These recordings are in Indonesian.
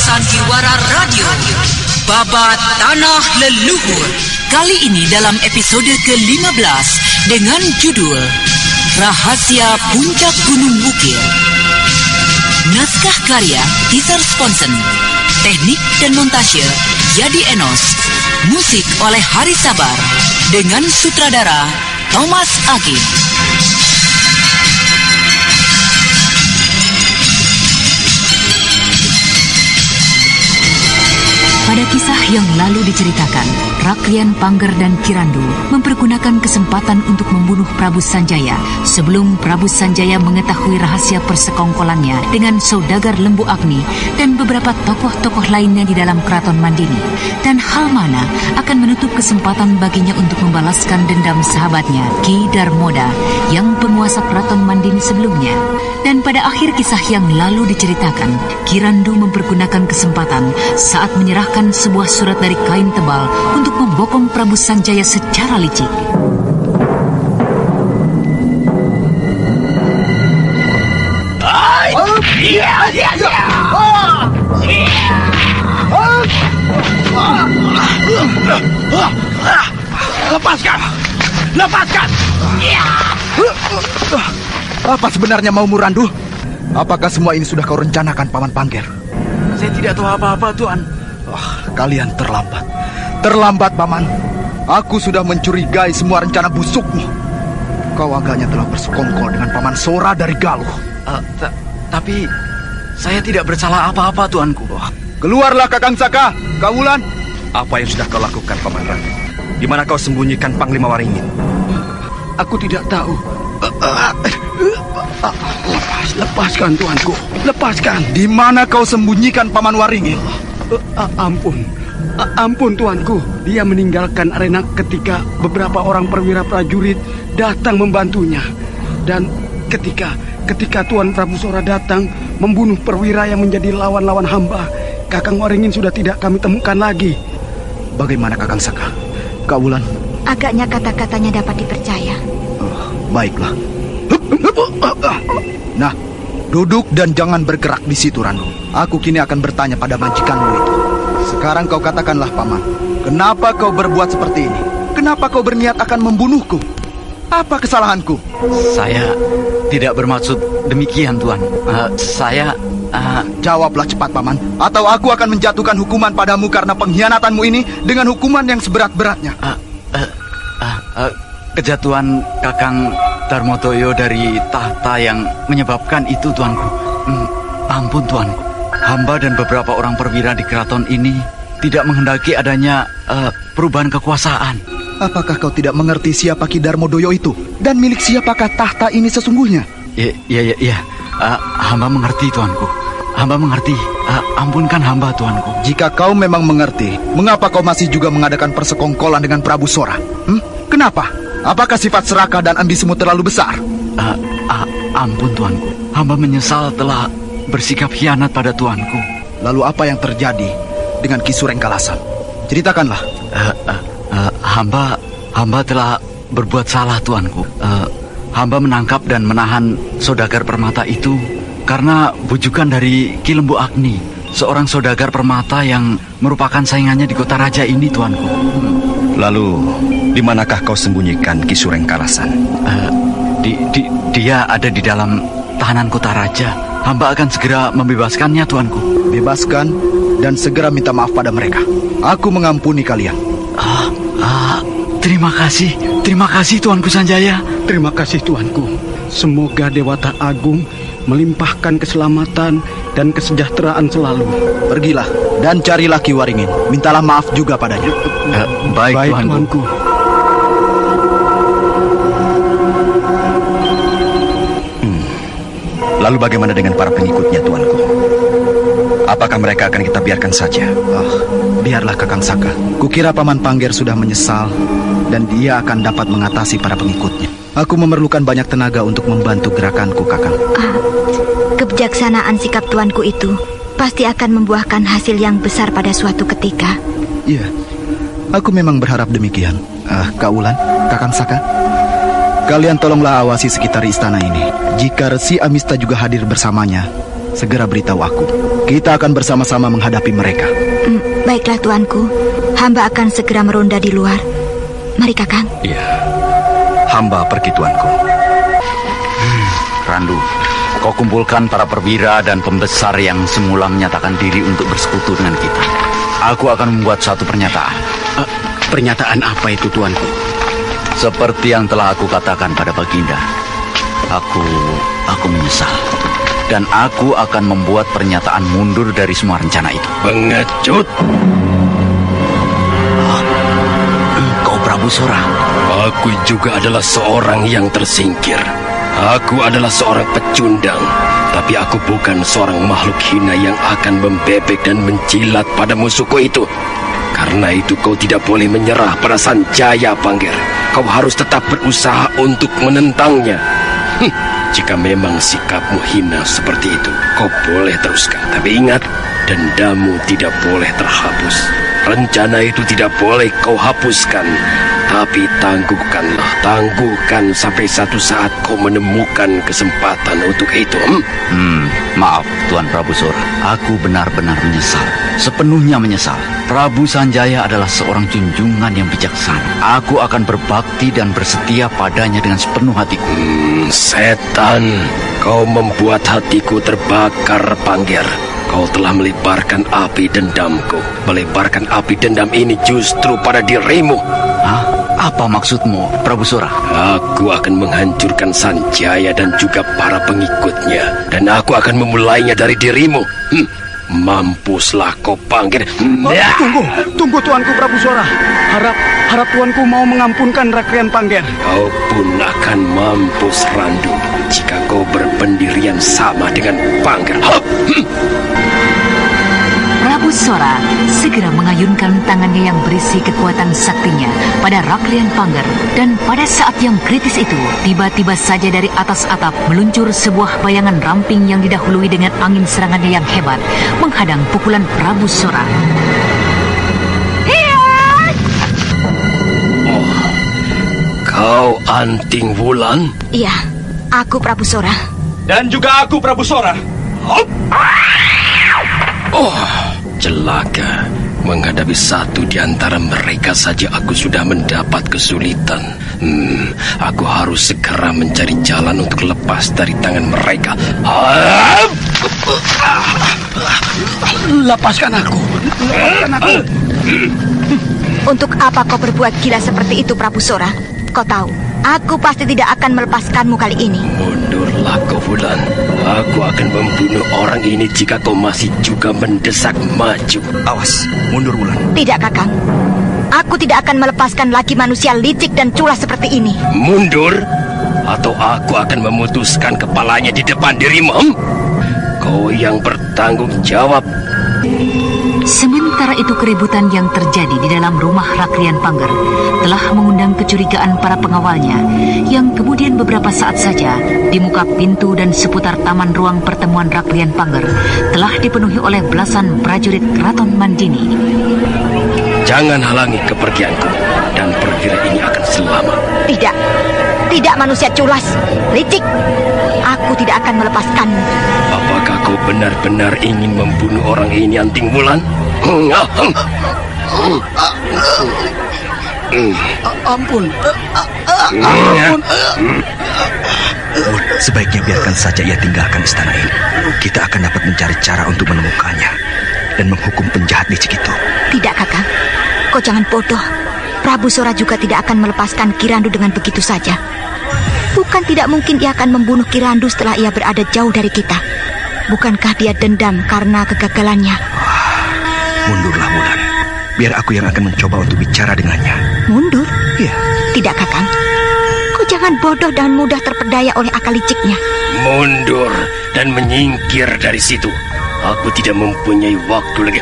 Sandiwara Radio, Babat Tanah Leluhur. Kali ini dalam episode ke-15 dengan judul Rahasia Puncak Gunung Bukir. Naskah karya Tisar Sponsen, teknik dan montase Yadi Enos, musik oleh Hari Sabar dengan sutradara Thomas Agim. Pada kisah yang lalu diceritakan, Raklian Pangger dan Kirandu mempergunakan kesempatan untuk membunuh Prabu Sanjaya sebelum Prabu Sanjaya mengetahui rahasia persekongkolannya dengan saudagar Lembu Agni dan beberapa tokoh-tokoh lainnya di dalam Keraton Mandini. Dan hal mana akan menutup kesempatan baginya untuk membalaskan dendam sahabatnya Ki Darmoda yang penguasa Keraton Mandini sebelumnya. Dan pada akhir kisah yang lalu diceritakan, Kirandu mempergunakan kesempatan saat menyerahkan sebuah surat dari kain tebal untuk membokong Prabu Sanjaya secara licik. Lepaskan! Lepaskan! Apa sebenarnya maumu, Randu? Apakah semua ini sudah kau rencanakan, Paman Pangger? Saya tidak tahu apa-apa, Tuan. Kalian terlambat. Terlambat, Paman. Aku sudah mencurigai semua rencana busukmu. Kau agaknya telah bersekongkol dengan Paman Sora dari Galuh. Tapi saya tidak bersalah apa-apa, Tuanku. Keluarlah, Kakang Saka, Kawulan. Apa yang sudah kau lakukan, Paman Randu? Di mana kau sembunyikan Panglima Waringin? Aku tidak tahu. Lepaskan, Tuanku. Lepaskan. Di mana kau sembunyikan Paman Waringin? Ampun, Tuanku. Dia meninggalkan arena ketika beberapa orang perwira prajurit datang membantunya. Dan ketika Tuan Prabu Sora datang membunuh perwira yang menjadi lawan-lawan hamba, Kakang Waringin sudah tidak kami temukan lagi. Bagaimana, Kakang Saka? Kawulan? Agaknya kata-katanya dapat dipercaya. Baiklah. Nah, duduk dan jangan bergerak di situ, Randu. Aku kini akan bertanya pada majikanmu itu. Sekarang kau katakanlah, Paman. Kenapa kau berbuat seperti ini? Kenapa kau berniat akan membunuhku? Apa kesalahanku? Saya tidak bermaksud demikian, Tuan. Jawablah cepat, Paman. Atau aku akan menjatuhkan hukuman padamu karena pengkhianatanmu ini dengan hukuman yang seberat-beratnya. Kejatuhan Kakang Darmotoyo dari tahta yang menyebabkan itu, Tuanku. Ampun, Tuanku. Hamba dan beberapa orang perwira di keraton ini tidak menghendaki adanya perubahan kekuasaan. Apakah kau tidak mengerti siapa Ki Darmodoyo itu? Dan milik siapakah tahta ini sesungguhnya? Iya. Hamba mengerti, Tuanku. Hamba mengerti. Ampunkan hamba, Tuanku. Jika kau memang mengerti, mengapa kau masih juga mengadakan persekongkolan dengan Prabu Sora? Kenapa? Apakah sifat serakah dan ambisimu terlalu besar? Ampun, Tuanku. Hamba menyesal telah bersikap khianat pada Tuanku. Lalu apa yang terjadi dengan Ki Surengkalasan? Ceritakanlah. Hamba telah berbuat salah, Tuanku. Hamba menangkap dan menahan saudagar permata itu karena bujukan dari Ki Lembu Agni, seorang saudagar permata yang merupakan saingannya di kota raja ini, Tuanku. Lalu, di manakah kau sembunyikan Ki Surengkalasan? Dia ada di dalam tahanan kota raja. Hamba akan segera membebaskannya, Tuanku. Bebaskan dan segera minta maaf pada mereka. Aku mengampuni kalian. Terima kasih, Tuanku Sanjaya. Terima kasih, Tuanku. Semoga Dewata Agung melimpahkan keselamatan dan kesejahteraan selalu. Pergilah dan carilah Ki Waringin. Mintalah maaf juga padanya. Baik, Tuanku. Lalu bagaimana dengan para pengikutnya, Tuanku? Apakah mereka akan kita biarkan saja? Biarlah, Kakang Saka. Kukira Paman Pangger sudah menyesal dan dia akan dapat mengatasi para pengikutnya. Aku memerlukan banyak tenaga untuk membantu gerakanku, Kakang. Kebijaksanaan sikap tuanku itu pasti akan membuahkan hasil yang besar pada suatu ketika. Iya, aku memang berharap demikian. Kak Wulan, Kakang Saka, kalian tolonglah awasi sekitar istana ini. Jika Resi Amista juga hadir bersamanya, segera beritahu aku. Kita akan bersama-sama menghadapi mereka. Baiklah tuanku, hamba akan segera meronda di luar. Mari Kakang. Iya, hamba pergi tuanku. Randu, kau kumpulkan para perwira dan pembesar yang semula menyatakan diri untuk bersekutu dengan kita. Aku akan membuat satu pernyataan. Pernyataan apa itu tuanku? Seperti yang telah aku katakan pada Baginda, aku menyesal. Dan aku akan membuat pernyataan mundur dari semua rencana itu. Pengecut! Engkau Prabu Sora. Aku juga adalah seorang yang tersingkir. Aku adalah seorang pecundang. Tapi aku bukan seorang makhluk hina yang akan membebek dan menjilat pada musuhku itu. Karena itu kau tidak boleh menyerah pada Sanjaya, Pangger. Kau harus tetap berusaha untuk menentangnya. Jika memang sikapmu hina seperti itu, kau boleh teruskan. Tapi ingat, dendammu tidak boleh terhapus. Rencana itu tidak boleh kau hapuskan. Tapi tangguhkan sampai satu saat kau menemukan kesempatan untuk itu. Maaf, Tuan Prabu Sora. Aku benar-benar menyesal. Sepenuhnya menyesal. Prabu Sanjaya adalah seorang junjungan yang bijaksana. Aku akan berbakti dan bersetia padanya dengan sepenuh hatiku. Setan, kau membuat hatiku terbakar, Pangger. Kau telah melebarkan api dendamku. Melebarkan api dendam ini justru pada dirimu. Hah? Apa maksudmu, Prabu Sora? Aku akan menghancurkan Sanjaya dan juga para pengikutnya. Dan aku akan memulainya dari dirimu. Mampuslah kau, Pangger. Tunggu tuanku Prabu Sora. Harap tuanku mau mengampunkan Rakrian Pangger. Kau pun akan mampus, Randu, jika kau berpendirian sama dengan Pangger. Prabu Sora segera mengayunkan tangannya yang berisi kekuatan saktinya pada Rakrian Pangger. Dan pada saat yang kritis itu, tiba-tiba saja dari atas atap meluncur sebuah bayangan ramping yang didahului dengan angin serangannya yang hebat, menghadang pukulan Prabu Sora. Kau Anting Wulan? Iya, aku Prabu Sora. Dan juga aku Prabu Sora. Celaka. Menghadapi satu di antara mereka saja aku sudah mendapat kesulitan. Aku harus segera mencari jalan untuk lepas dari tangan mereka. Lepaskan aku. Untuk apa kau berbuat gila seperti itu, Prabu Sora? Kau tahu, aku pasti tidak akan melepaskanmu kali ini. Mundurlah kau, Wulan. Aku akan membunuh orang ini jika kau masih juga mendesak maju. Awas, mundur Wulan. Tidak, Kakang. Aku tidak akan melepaskan lagi manusia licik dan culas seperti ini. Mundur? Atau aku akan memutuskan kepalanya di depan dirimu? Kau yang bertanggung jawab. Sementara itu keributan yang terjadi di dalam rumah Rakrian Pangger telah mengundang kecurigaan para pengawalnya, yang kemudian beberapa saat saja di muka pintu dan seputar taman ruang pertemuan Rakrian Pangger telah dipenuhi oleh belasan prajurit Keraton Mandini. Jangan halangi kepergianku, dan perwira ini akan selamat. Tidak manusia culas, licik. Aku tidak akan melepaskanmu. Apakah kau benar-benar ingin membunuh orang ini, Anting Wulan? Ampun. Sebaiknya biarkan saja ia tinggalkan istana ini. Kita akan dapat mencari cara untuk menemukannya dan menghukum penjahat licik itu. Tidak, Kakang. Kau jangan bodoh. Prabu Sora juga tidak akan melepaskan Kirandu dengan begitu saja. Bukan tidak mungkin ia akan membunuh Kirandu setelah ia berada jauh dari kita. Bukankah dia dendam karena kegagalannya? Mundurlah, Wulan. Biar aku yang akan mencoba untuk bicara dengannya. Mundur? Iya. Tidak, Kakang. Kau jangan bodoh dan mudah terpedaya oleh akal liciknya. Mundur dan menyingkir dari situ. Aku tidak mempunyai waktu lagi.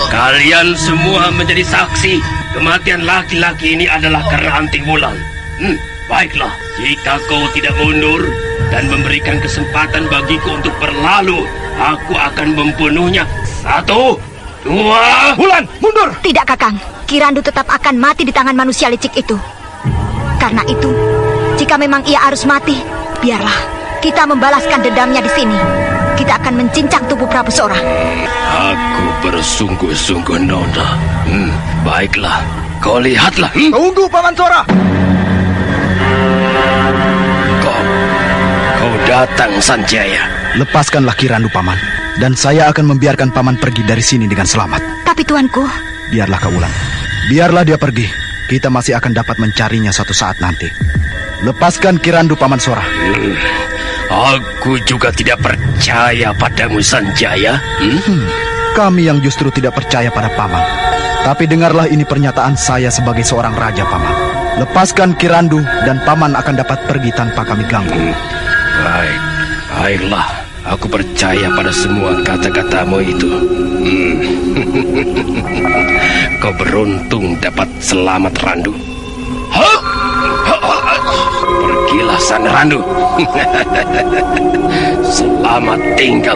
Kalian semua menjadi saksi. Kematian laki-laki ini adalah karena Anting Wulan. Baiklah, jika kau tidak mundur dan memberikan kesempatan bagiku untuk berlalu, aku akan membunuhnya. 1, 2... Wulan, mundur! Tidak, Kakang. Kirandu tetap akan mati di tangan manusia licik itu. Karena itu, jika memang ia harus mati, biarlah. Kita membalaskan dendamnya di sini. Kita akan mencincang tubuh Prabu Sora. Aku bersungguh-sungguh, Nona. Baiklah, kau lihatlah. Tunggu, Paman Sora. Kau datang, Sanjaya. Lepaskanlah Kirandu, Paman. Dan saya akan membiarkan Paman pergi dari sini dengan selamat. Tapi tuanku... Biarlah Kaulan. Biarlah dia pergi. Kita masih akan dapat mencarinya suatu saat nanti. Lepaskan Kirandu, Paman Sora. Aku juga tidak percaya padamu, Sanjaya. Kami yang justru tidak percaya pada Paman. Tapi dengarlah ini pernyataan saya sebagai seorang raja, Paman. Lepaskan Kirandu dan Paman akan dapat pergi tanpa kami ganggu. Baiklah. Aku percaya pada semua kata-katamu itu. Kau beruntung dapat selamat, Randu. Pergilah sana, Randu. Selamat tinggal.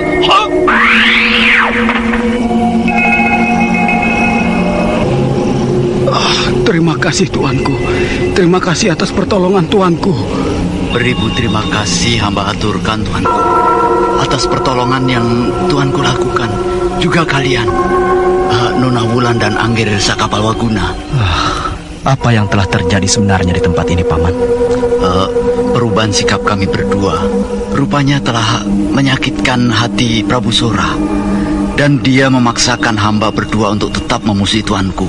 Terima kasih tuanku. Terima kasih atas pertolongan tuanku. Beribu terima kasih hamba aturkan tuanku atas pertolongan yang tuanku lakukan. Juga kalian, Nona Wulan dan Angger Sakapal Waguna. Apa yang telah terjadi sebenarnya di tempat ini, Paman? Perubahan sikap kami berdua rupanya telah menyakitkan hati Prabu Sora. Dan dia memaksakan hamba berdua untuk tetap memusuhi tuanku.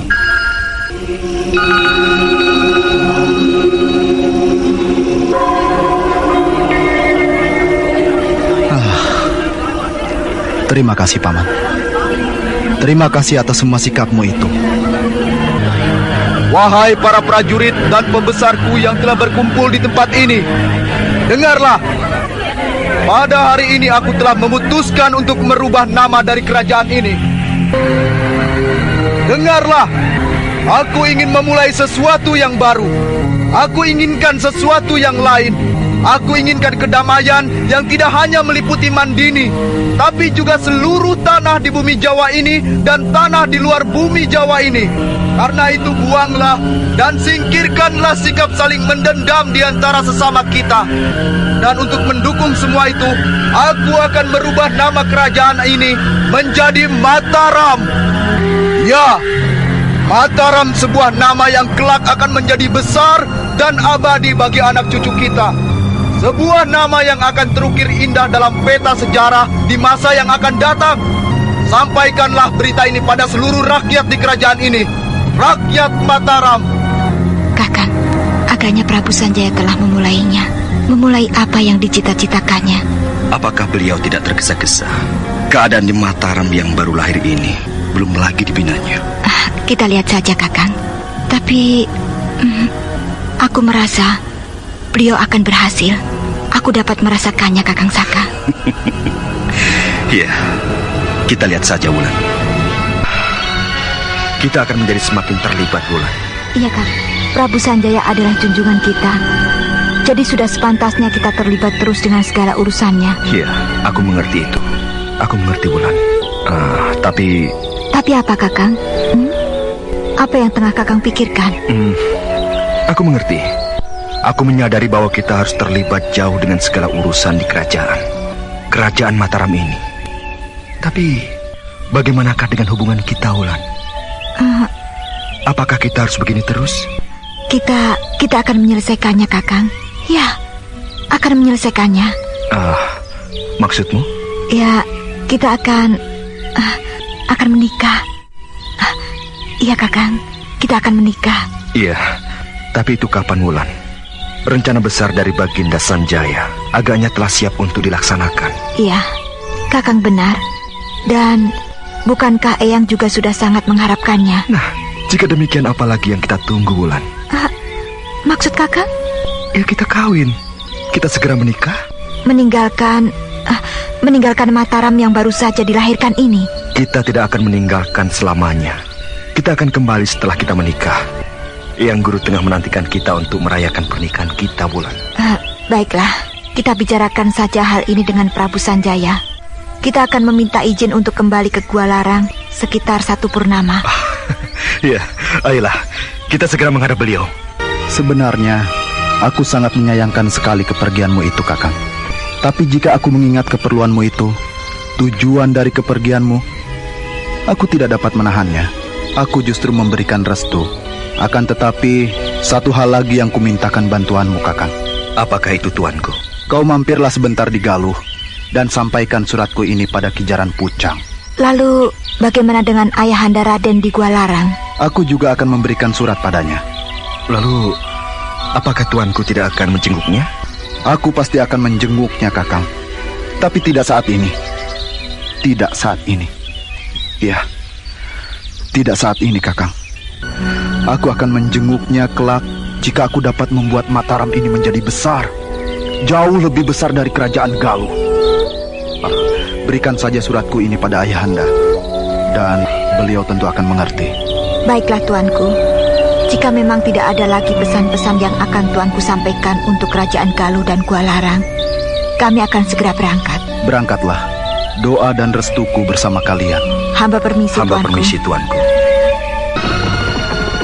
Terima kasih, Paman. Terima kasih atas semua sikapmu itu. Wahai para prajurit dan pembesarku yang telah berkumpul di tempat ini, dengarlah. Pada hari ini aku telah memutuskan untuk merubah nama dari kerajaan ini. Dengarlah, aku ingin memulai sesuatu yang baru. Aku inginkan sesuatu yang lain. Aku inginkan kedamaian yang tidak hanya meliputi Mandini, tapi juga seluruh tanah di bumi Jawa ini dan tanah di luar bumi Jawa ini. Karena itu buanglah dan singkirkanlah sikap saling mendendam di antara sesama kita. Dan untuk mendukung semua itu, aku akan merubah nama kerajaan ini menjadi Mataram. Ya, Mataram sebuah nama yang kelak akan menjadi besar dan abadi bagi anak cucu kita. Sebuah nama yang akan terukir indah dalam peta sejarah di masa yang akan datang. Sampaikanlah berita ini pada seluruh rakyat di kerajaan ini. Rakyat Mataram. Kakang, agaknya Prabu Sanjaya telah memulainya. Memulai apa yang dicita-citakannya. Apakah beliau tidak tergesa-gesa? Keadaan di Mataram yang baru lahir ini belum lagi dibinanya. Kita lihat saja, Kakang. Tapi aku merasa beliau akan berhasil. Aku dapat merasakannya, Kakang Saka. Ya, kita lihat saja, Wulan. Kita akan menjadi semakin terlibat, Wulan. Iya, Kak. Prabu Sanjaya adalah junjungan kita. Jadi sudah sepantasnya kita terlibat terus dengan segala urusannya. Iya, aku mengerti itu. Aku mengerti, Wulan. Tapi apa, Kakang? Apa yang tengah Kakang pikirkan? Aku mengerti. Aku menyadari bahwa kita harus terlibat jauh dengan segala urusan di kerajaan Mataram ini. Tapi bagaimanakah dengan hubungan kita, Wulan? Apakah kita harus begini terus? Kita akan menyelesaikannya, Kakang. Ya, akan menyelesaikannya. Maksudmu? Ya, kita akan menikah. Iya, Kakang, kita akan menikah. Iya, tapi itu kapan, Wulan? Rencana besar dari Baginda Sanjaya agaknya telah siap untuk dilaksanakan. Iya, Kakang benar. Dan bukankah Eyang juga sudah sangat mengharapkannya? Nah, jika demikian apa lagi yang kita tunggu, Wulan? Maksud Kakang? Ya, kita kawin. Kita segera menikah. Meninggalkan Mataram yang baru saja dilahirkan ini. Kita tidak akan meninggalkan selamanya. Kita akan kembali setelah kita menikah. Yang Guru tengah menantikan kita untuk merayakan pernikahan kita, Wulan. Baiklah, kita bicarakan saja hal ini dengan Prabu Sanjaya. Kita akan meminta izin untuk kembali ke Gua Larang sekitar 1 purnama. Ya, ayolah, kita segera menghadap beliau. Sebenarnya, aku sangat menyayangkan sekali kepergianmu itu, Kakang. Tapi jika aku mengingat keperluanmu itu, tujuan dari kepergianmu, aku tidak dapat menahannya. Aku justru memberikan restu. Akan tetapi, satu hal lagi yang kumintakan bantuanmu, Kakang. Apakah itu, tuanku? Kau mampirlah sebentar di Galuh dan sampaikan suratku ini pada Kijaran Pucang. Lalu, bagaimana dengan Ayahanda Raden di Gua Larang? Aku juga akan memberikan surat padanya. Lalu, apakah tuanku tidak akan menjenguknya? Aku pasti akan menjenguknya, Kakang. Tapi tidak saat ini. Tidak saat ini. Ya, tidak saat ini, Kakang. Aku akan menjenguknya kelak jika aku dapat membuat Mataram ini menjadi besar. Jauh lebih besar dari kerajaan Galuh. Berikan saja suratku ini pada Ayahanda, dan beliau tentu akan mengerti. Baiklah, tuanku. Jika memang tidak ada lagi pesan-pesan yang akan tuanku sampaikan untuk kerajaan Galuh dan Gua Larang, kami akan segera berangkat. Berangkatlah. Doa dan restuku bersama kalian. Hamba permisi, Hamba tuanku. permisi, tuanku.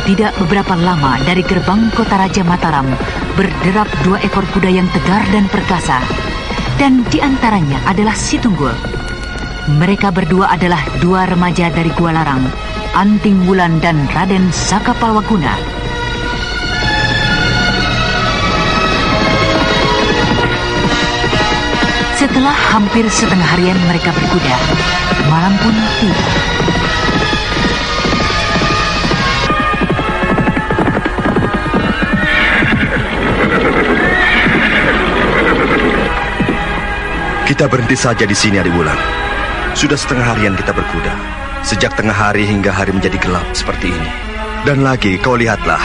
Tidak beberapa lama dari gerbang kota Raja Mataram berderap 2 ekor kuda yang tegar dan perkasa. Dan di antaranya adalah Si Tunggul. Mereka berdua adalah 2 remaja dari Gua Larang, Anting Wulan dan Raden Sakapalwaguna. Setelah hampir setengah harian mereka berkuda, malam pun tiba. Kita berhenti saja di sini, Adik Wulan. Sudah setengah harian kita berkuda. Sejak tengah hari hingga hari menjadi gelap seperti ini. Dan lagi, kau lihatlah.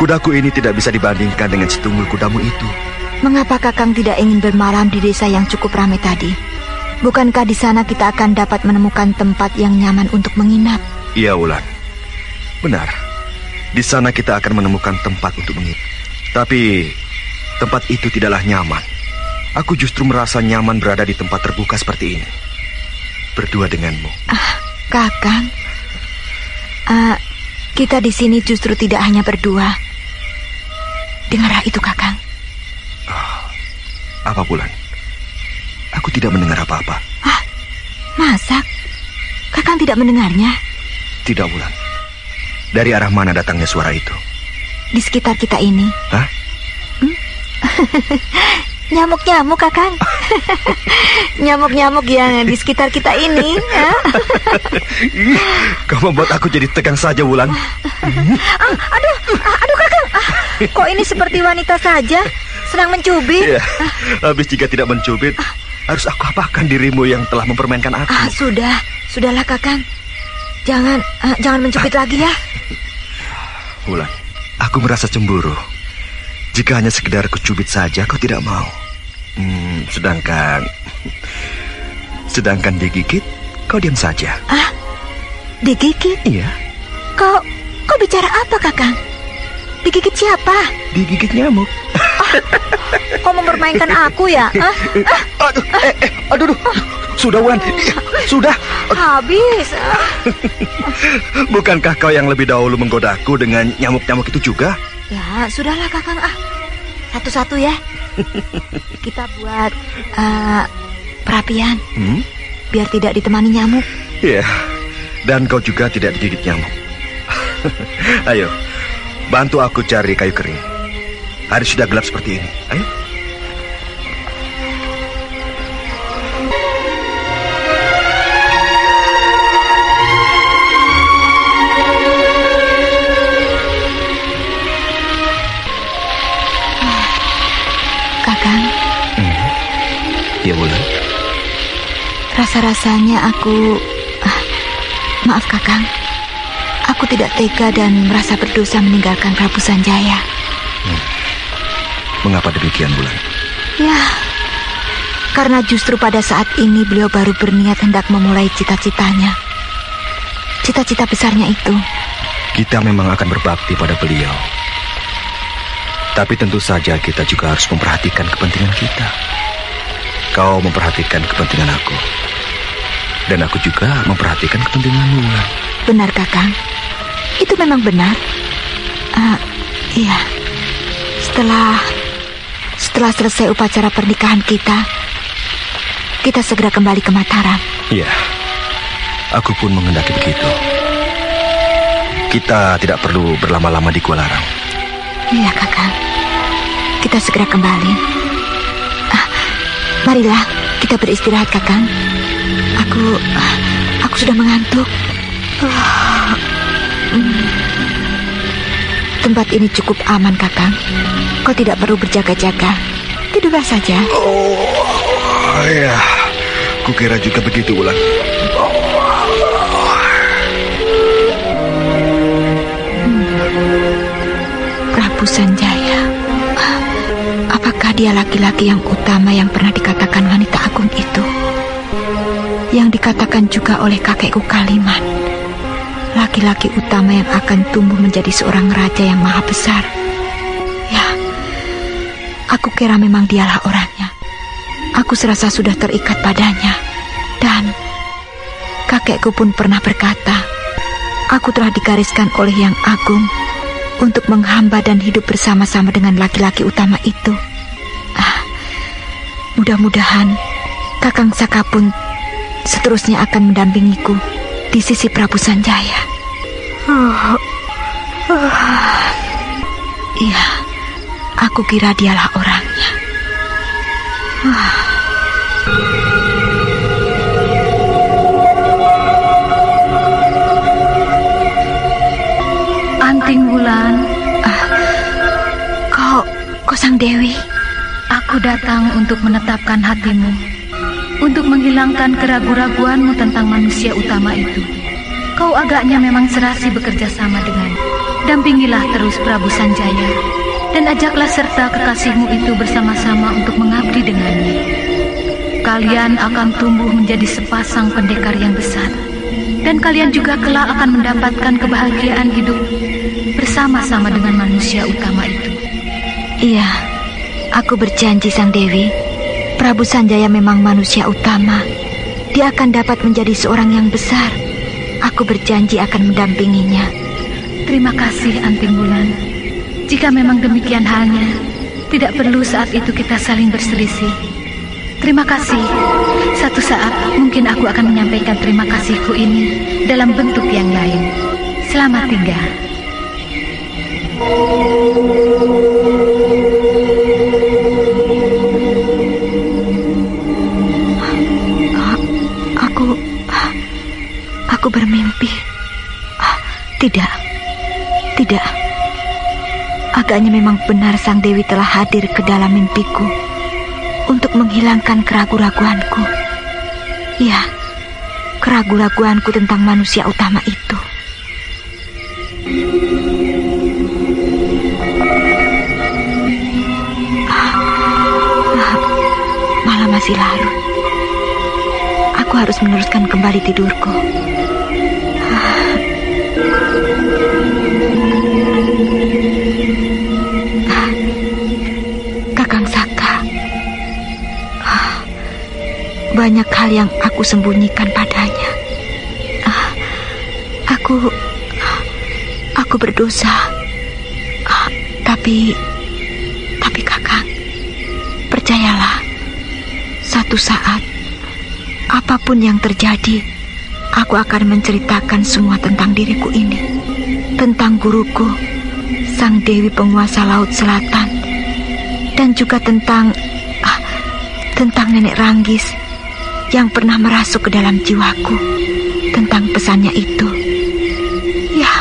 Kudaku ini tidak bisa dibandingkan dengan Si Tunggul kudamu itu. Mengapa Kakang tidak ingin bermalam di desa yang cukup ramai tadi? Bukankah di sana kita akan dapat menemukan tempat yang nyaman untuk menginap? Iya, Wulan. Benar. Di sana kita akan menemukan tempat untuk menginap. Tapi tempat itu tidaklah nyaman. Aku justru merasa nyaman berada di tempat terbuka seperti ini. Berdua denganmu. Kakang. Kita di sini justru tidak hanya berdua. Dengarlah itu, Kakang. Apa, Wulan? Aku tidak mendengar apa-apa. Masa? Kakang tidak mendengarnya? Tidak, Wulan. Dari arah mana datangnya suara itu? Di sekitar kita ini. Hah? Nyamuk-nyamuk, Kakang. Nyamuk-nyamuk yang di sekitar kita ini. Kau membuat aku jadi tegang saja, Wulan. Aduh, Kakang. Kok ini seperti wanita saja, sedang mencubit? Ya, habis jika tidak mencubit, harus aku apakan dirimu yang telah mempermainkan aku? Sudahlah, Kakang. Jangan mencubit lagi ya. Wulan, aku merasa cemburu. Jika hanya sekedar kucubit saja, kau tidak mau. Sedangkan digigit, kau diam saja. Digigit? Iya. Kau bicara apa, Kakang? Digigit siapa? Digigit nyamuk. Kau mempermainkan aku ya? Aduh. Sudah, Wulan. Sudah. Habis. Bukankah kau yang lebih dahulu menggodaku dengan nyamuk-nyamuk itu juga? Ya, sudahlah, Kakang. Satu-satu ya. Kita buat perapian. Biar tidak ditemani nyamuk. Iya. Dan kau juga tidak digigit nyamuk. Ayo, bantu aku cari kayu kering. Hari sudah gelap seperti ini. Ayo. Kakang. Ya, Wulan. Rasa-rasanya aku... maaf, Kakang. Aku tidak tega dan merasa berdosa meninggalkan Prabu Sanjaya. Mengapa demikian, Wulan? Ya, karena justru pada saat ini beliau baru berniat hendak memulai cita-citanya. Cita-cita besarnya itu. Kita memang akan berbakti pada beliau. Tapi tentu saja kita juga harus memperhatikan kepentingan kita. Kau memperhatikan kepentingan aku. Dan aku juga memperhatikan kepentinganmu, Wulan. Benar, Kakang. Itu memang benar. Iya. setelah selesai upacara pernikahan kita segera kembali ke Mataram. Iya, aku pun menghendaki begitu. Kita tidak perlu berlama-lama di Kualarang. Iya, Kakang. Kita segera kembali. Marilah kita beristirahat, Kakang. Aku sudah mengantuk. Tempat ini cukup aman, Kakang. Kau tidak perlu berjaga-jaga. Tidurlah saja. Oh, ya. Kukira juga begitu, Wulan. Prabu Sanjaya. Apakah dia laki-laki yang utama yang pernah dikatakan wanita agung itu? Yang dikatakan juga oleh kakekku Kaliman. Laki-laki utama yang akan tumbuh menjadi seorang raja yang maha besar. Ya, aku kira memang dialah orangnya. Aku serasa sudah terikat padanya. Dan kakekku pun pernah berkata, aku telah digariskan oleh Yang Agung untuk menghamba dan hidup bersama-sama dengan laki-laki utama itu. Mudah-mudahan Kakang Saka pun seterusnya akan mendampingiku di sisi Prabu Sanjaya. Iya, aku kira dialah orangnya. Anting Wulan. Kau Sang Dewi. Aku datang untuk menetapkan hatimu, untuk menghilangkan keraguan-raguanmu tentang manusia utama itu. Kau agaknya memang serasi bekerja sama dengan. Dampingilah terus Prabu Sanjaya, dan ajaklah serta kekasihmu itu bersama-sama untuk mengabdi dengannya. Kalian akan tumbuh menjadi sepasang pendekar yang besar, dan kalian juga kelak akan mendapatkan kebahagiaan hidup bersama-sama dengan manusia utama itu. Iya, aku berjanji Sang Dewi. Prabu Sanjaya memang manusia utama. Dia akan dapat menjadi seorang yang besar. Aku berjanji akan mendampinginya. Terima kasih Anting Wulan. Jika memang demikian halnya, tidak perlu saat itu kita saling berselisih. Terima kasih. Satu saat mungkin aku akan menyampaikan terima kasihku ini dalam bentuk yang lain. Selamat tinggal. Aku bermimpi. Tidak. Agaknya memang benar Sang Dewi telah hadir ke dalam mimpiku untuk menghilangkan keraguan-raguanku. Ya, keraguan-raguanku tentang manusia utama itu. Malam masih larut. Aku harus meneruskan kembali tidurku. Kakang Saka, banyak hal yang aku sembunyikan padanya. Aku berdosa. Tapi Kakang, percayalah, satu saat apapun yang terjadi, aku akan menceritakan semua tentang diriku ini, tentang guruku, Sang Dewi penguasa Laut Selatan, dan juga tentang Nenek Ranggis yang pernah merasuk ke dalam jiwaku, tentang pesannya itu. Ya,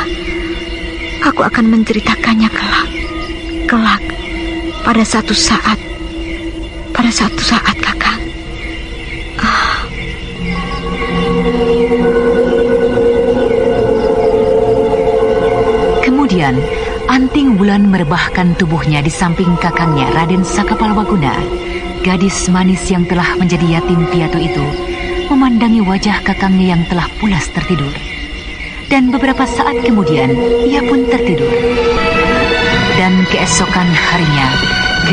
aku akan menceritakannya kelak, pada satu saat, Kakang. Kemudian Anting Wulan merebahkan tubuhnya di samping kakangnya Raden Sakapalwaguna. Gadis manis yang telah menjadi yatim piatu itu memandangi wajah kakangnya yang telah pulas tertidur. Dan beberapa saat kemudian ia pun tertidur. Dan keesokan harinya,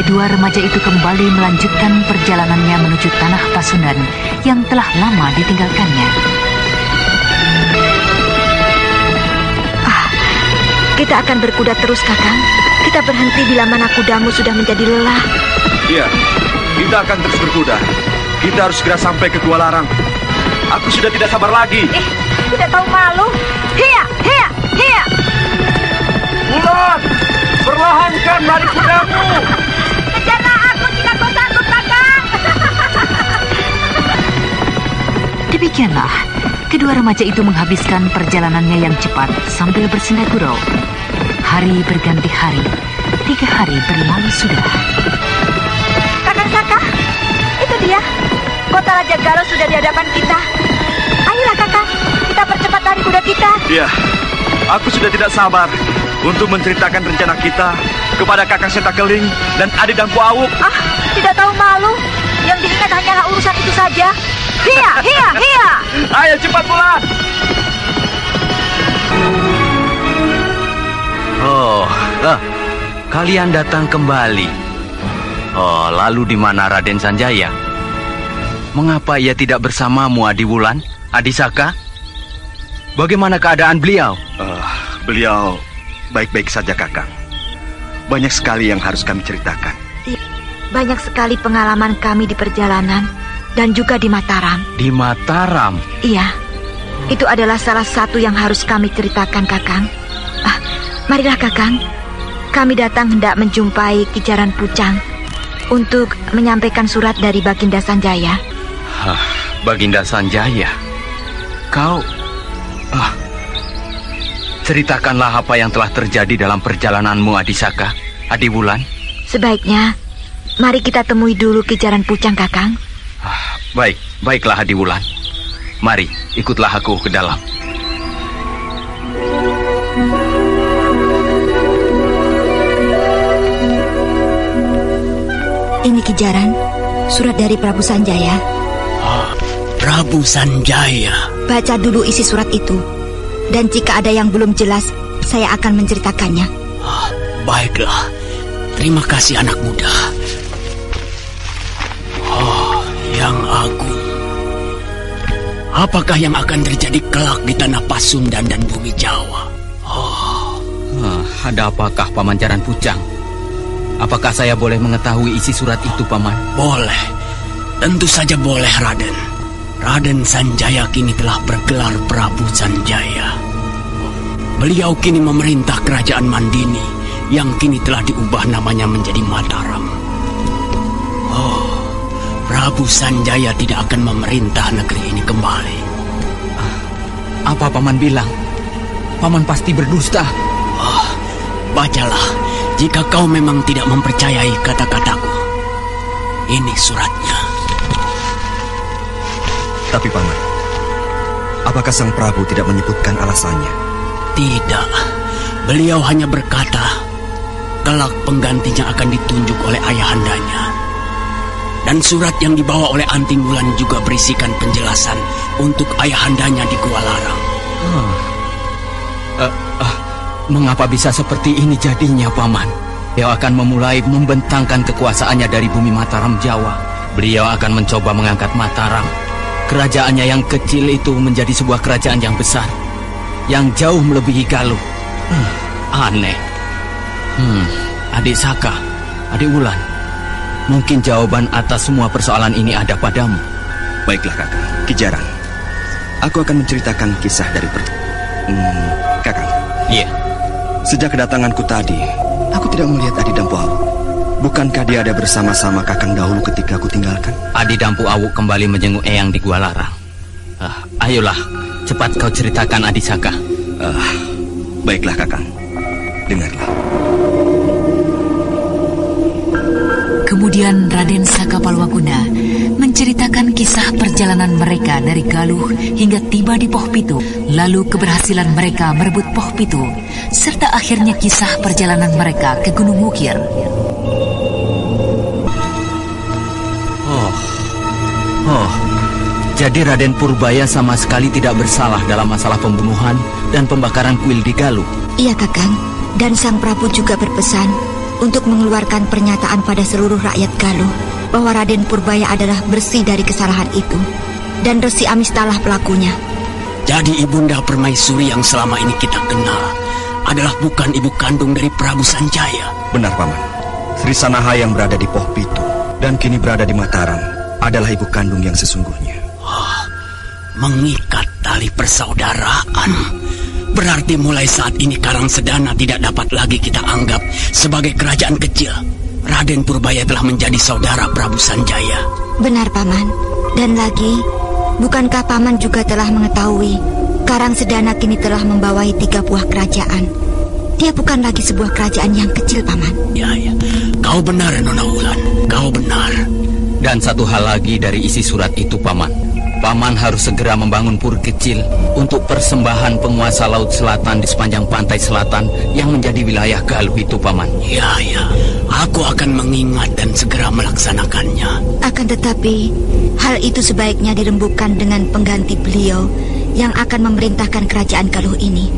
kedua remaja itu kembali melanjutkan perjalanannya menuju tanah Pasundan yang telah lama ditinggalkannya. Kita akan berkuda terus, Kakang. Kita berhenti bila mana kudamu sudah menjadi lelah. Iya, kita akan terus berkuda. Kita harus segera sampai ke Gua Larang. Aku sudah tidak sabar lagi. Tidak tahu malu. Hiya, hiya, hiya. Wulan, perlahankan lari kudamu. Kejarlah aku jika kau sanggup, Kakang. Demikianlah, kedua remaja itu menghabiskan perjalanannya yang cepat sambil bersenda gurau. Hari berganti hari, 3 hari berlalu sudah. Kakang Saka, itu dia. Kota Raja Galuh sudah di hadapan kita. Ayolah Kakang, kita percepat lari kuda kita. Iya, aku sudah tidak sabar untuk menceritakan rencana kita kepada Kakang Sentakeling dan Adi Dampu Awuk. Tidak tahu malu. Yang diingat hanyalah urusan itu saja. Hiya, hiya, hiya. Ayo cepat Wulan. Kalian datang kembali. Lalu di mana Raden Sanjaya? Mengapa ia tidak bersamamu, Adi Wulan, Adi Saka? Bagaimana keadaan beliau? Beliau baik-baik saja, Kakang. Banyak sekali yang harus kami ceritakan. Banyak sekali pengalaman kami di perjalanan dan juga di Mataram. Di Mataram? Iya, itu adalah salah satu yang harus kami ceritakan, Kakang. Marilah, Kakang. Kami datang hendak menjumpai Kijaran Pucang untuk menyampaikan surat dari Baginda Sanjaya. Baginda Sanjaya? Kau... ceritakanlah apa yang telah terjadi dalam perjalananmu, Adi Saka, Adi Wulan. Sebaiknya, mari kita temui dulu Kijaran Pucang, Kakang. Baiklah Adi Wulan. Mari, ikutlah aku ke dalam. Ini Kijaran, surat dari Prabu Sanjaya. Prabu Sanjaya. Baca dulu isi surat itu. Dan jika ada yang belum jelas, saya akan menceritakannya. Baiklah. Terima kasih anak muda. Yang agung. Apakah yang akan terjadi kelak di tanah Pasundan dan bumi Jawa? Ada apakah, Paman Jaran Pucang? Apakah saya boleh mengetahui isi surat itu, Paman? Boleh. Tentu saja boleh, Raden. Raden Sanjaya kini telah bergelar Prabu Sanjaya. Beliau kini memerintah kerajaan Mandini yang kini telah diubah namanya menjadi Mataram. Prabu Sanjaya tidak akan memerintah negeri ini kembali. Apa Paman bilang? Paman pasti berdusta. Bacalah jika kau memang tidak mempercayai kata-kataku. Ini suratnya. Tapi Paman, apakah Sang Prabu tidak menyebutkan alasannya? Tidak. Beliau hanya berkata, kelak penggantinya akan ditunjuk oleh ayahandanya. Dan surat yang dibawa oleh Anting Wulan juga berisikan penjelasan untuk ayahandanya di Gua Larang. Mengapa bisa seperti ini jadinya, Paman? Beliau akan memulai membentangkan kekuasaannya dari bumi Mataram Jawa. Beliau akan mencoba mengangkat Mataram. Kerajaannya yang kecil itu menjadi sebuah kerajaan yang besar, yang jauh melebihi Galuh. Aneh. Adik Saka, Adik Wulan, mungkin jawaban atas semua persoalan ini ada padamu. Baiklah, Kakang. Kijaran, aku akan menceritakan kisah dari Kakang. Iya. Sejak kedatanganku tadi, aku tidak melihat Adi Dampu Awuk. Bukankah dia ada bersama-sama Kakang dahulu ketika aku tinggalkan? Adi Dampu Awuk kembali menjenguk Eyang di Gua Larang. Ayolah, cepat kau ceritakan, Adi Saka. Baiklah, Kakang. Dengarlah. Kemudian Raden Saka Palwaguna menceritakan kisah perjalanan mereka dari Galuh hingga tiba di Poh Pitu, lalu keberhasilan mereka merebut Poh Pitu, serta akhirnya kisah perjalanan mereka ke Gunung Wukir. Jadi Raden Purbaya sama sekali tidak bersalah dalam masalah pembunuhan dan pembakaran kuil di Galuh. Iya, Kakang. Dan Sang Prabu juga berpesan untuk mengeluarkan pernyataan pada seluruh rakyat Galuh bahwa Raden Purbaya adalah bersih dari kesalahan itu, dan Resi Amistalah pelakunya. Jadi Ibunda Permaisuri yang selama ini kita kenal adalah bukan ibu kandung dari Prabu Sanjaya. Benar, Paman. Sri Sanaha yang berada di Poh Pitu dan kini berada di Mataram adalah ibu kandung yang sesungguhnya. Mengikat tali persaudaraan. Berarti mulai saat ini Karangsedana tidak dapat lagi kita anggap sebagai kerajaan kecil. Raden Purbaya telah menjadi saudara Prabu Sanjaya. Benar, Paman. Dan lagi, bukankah Paman juga telah mengetahui Karangsedana kini telah membawahi 3 buah kerajaan. Dia bukan lagi sebuah kerajaan yang kecil, Paman. Ya. Kau benar, Nona Wulan. Kau benar. Dan satu hal lagi dari isi surat itu, Paman. Paman harus segera membangun pur kecil untuk persembahan penguasa Laut Selatan di sepanjang pantai selatan yang menjadi wilayah Galuh itu, Paman. Ya. Aku akan mengingat dan segera melaksanakannya. Akan tetapi, hal itu sebaiknya dirembukan dengan pengganti beliau yang akan memerintahkan kerajaan Galuh ini.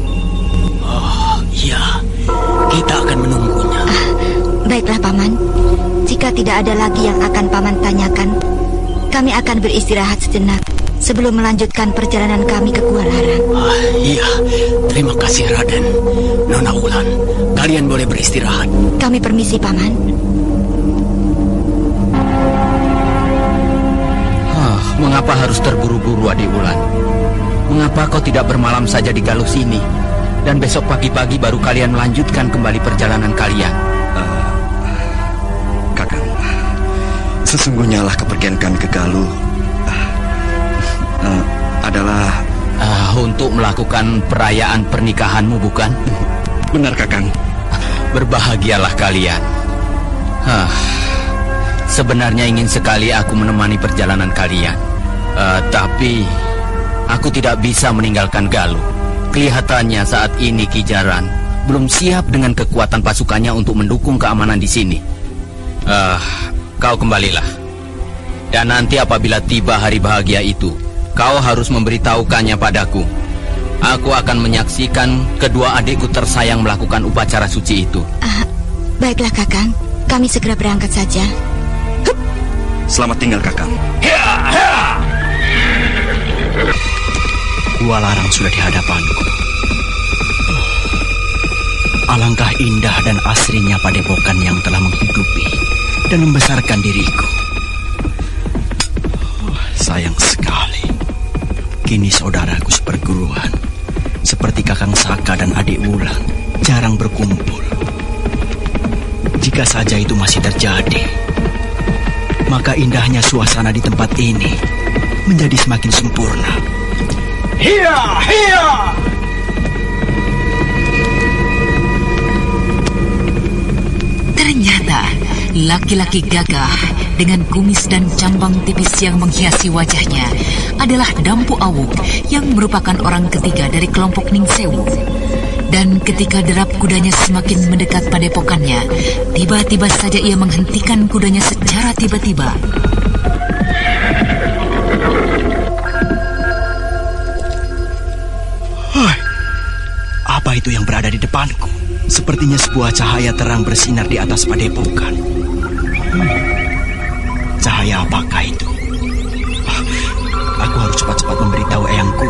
Ya, kita akan menunggunya. Baiklah, Paman. Jika tidak ada lagi yang akan Paman tanyakan, kami akan beristirahat sejenak sebelum melanjutkan perjalanan kami ke Gua Larang. Iya, terima kasih, Raden. Nona Wulan, kalian boleh beristirahat. Kami permisi, Paman. Mengapa harus terburu-buru, Adik Wulan? Mengapa kau tidak bermalam saja di Galuh sini? Dan besok pagi-pagi baru kalian melanjutkan kembali perjalanan kalian. Kakang, sesungguhnya lah kepergian kami ke Galuh adalah untuk melakukan perayaan pernikahanmu, bukan? Benar, Kakang. Berbahagialah kalian. Sebenarnya ingin sekali aku menemani perjalanan kalian. Tapi aku tidak bisa meninggalkan Galuh. Kelihatannya saat ini Ki Jaran belum siap dengan kekuatan pasukannya untuk mendukung keamanan di sini. Kau kembalilah. Dan nanti apabila tiba hari bahagia itu, kau harus memberitahukannya padaku. Aku akan menyaksikan kedua adikku tersayang melakukan upacara suci itu. Baiklah, Kakang. Kami segera berangkat saja. Selamat tinggal, Kakang. Gua Larang sudah di hadapanku. Alangkah indah dan asrinya padepokan yang telah menghidupi dan membesarkan diriku. Sayang sekali, kini saudaraku seperguruan seperti Kakang Saka dan Adik Wulan jarang berkumpul. Jika saja itu masih terjadi, maka indahnya suasana di tempat ini menjadi semakin sempurna. Hiya! Ternyata laki-laki gagah dengan kumis dan cambang tipis yang menghiasi wajahnya adalah Dampu Awuk yang merupakan orang ketiga dari kelompok Ningsewu. Dan ketika derap kudanya semakin mendekat padepokannya, tiba-tiba saja ia menghentikan kudanya secara tiba-tiba. Apa itu yang berada di depanku? Sepertinya sebuah cahaya terang bersinar di atas padepokan. Cahaya apakah itu? Aku harus cepat-cepat memberitahu eyangku.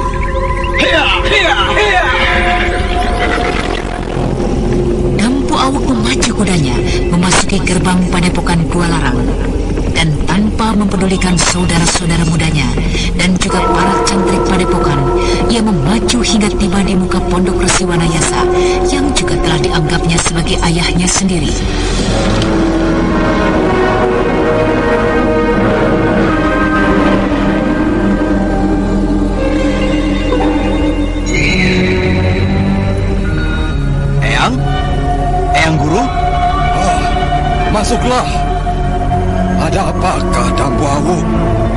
Dampu Awuk memacu kudanya memasuki gerbang padepokan Gua Larang. Dan tanpa mempedulikan saudara-saudara mudanya dan juga para cantrik padepokan, ia memacu hingga tiba di muka pondok Resi Wanayasa yang juga telah dianggapnya sebagai ayahnya sendiri. Eyang Guru? Masuklah. Ada apakah, Dampu Awuk?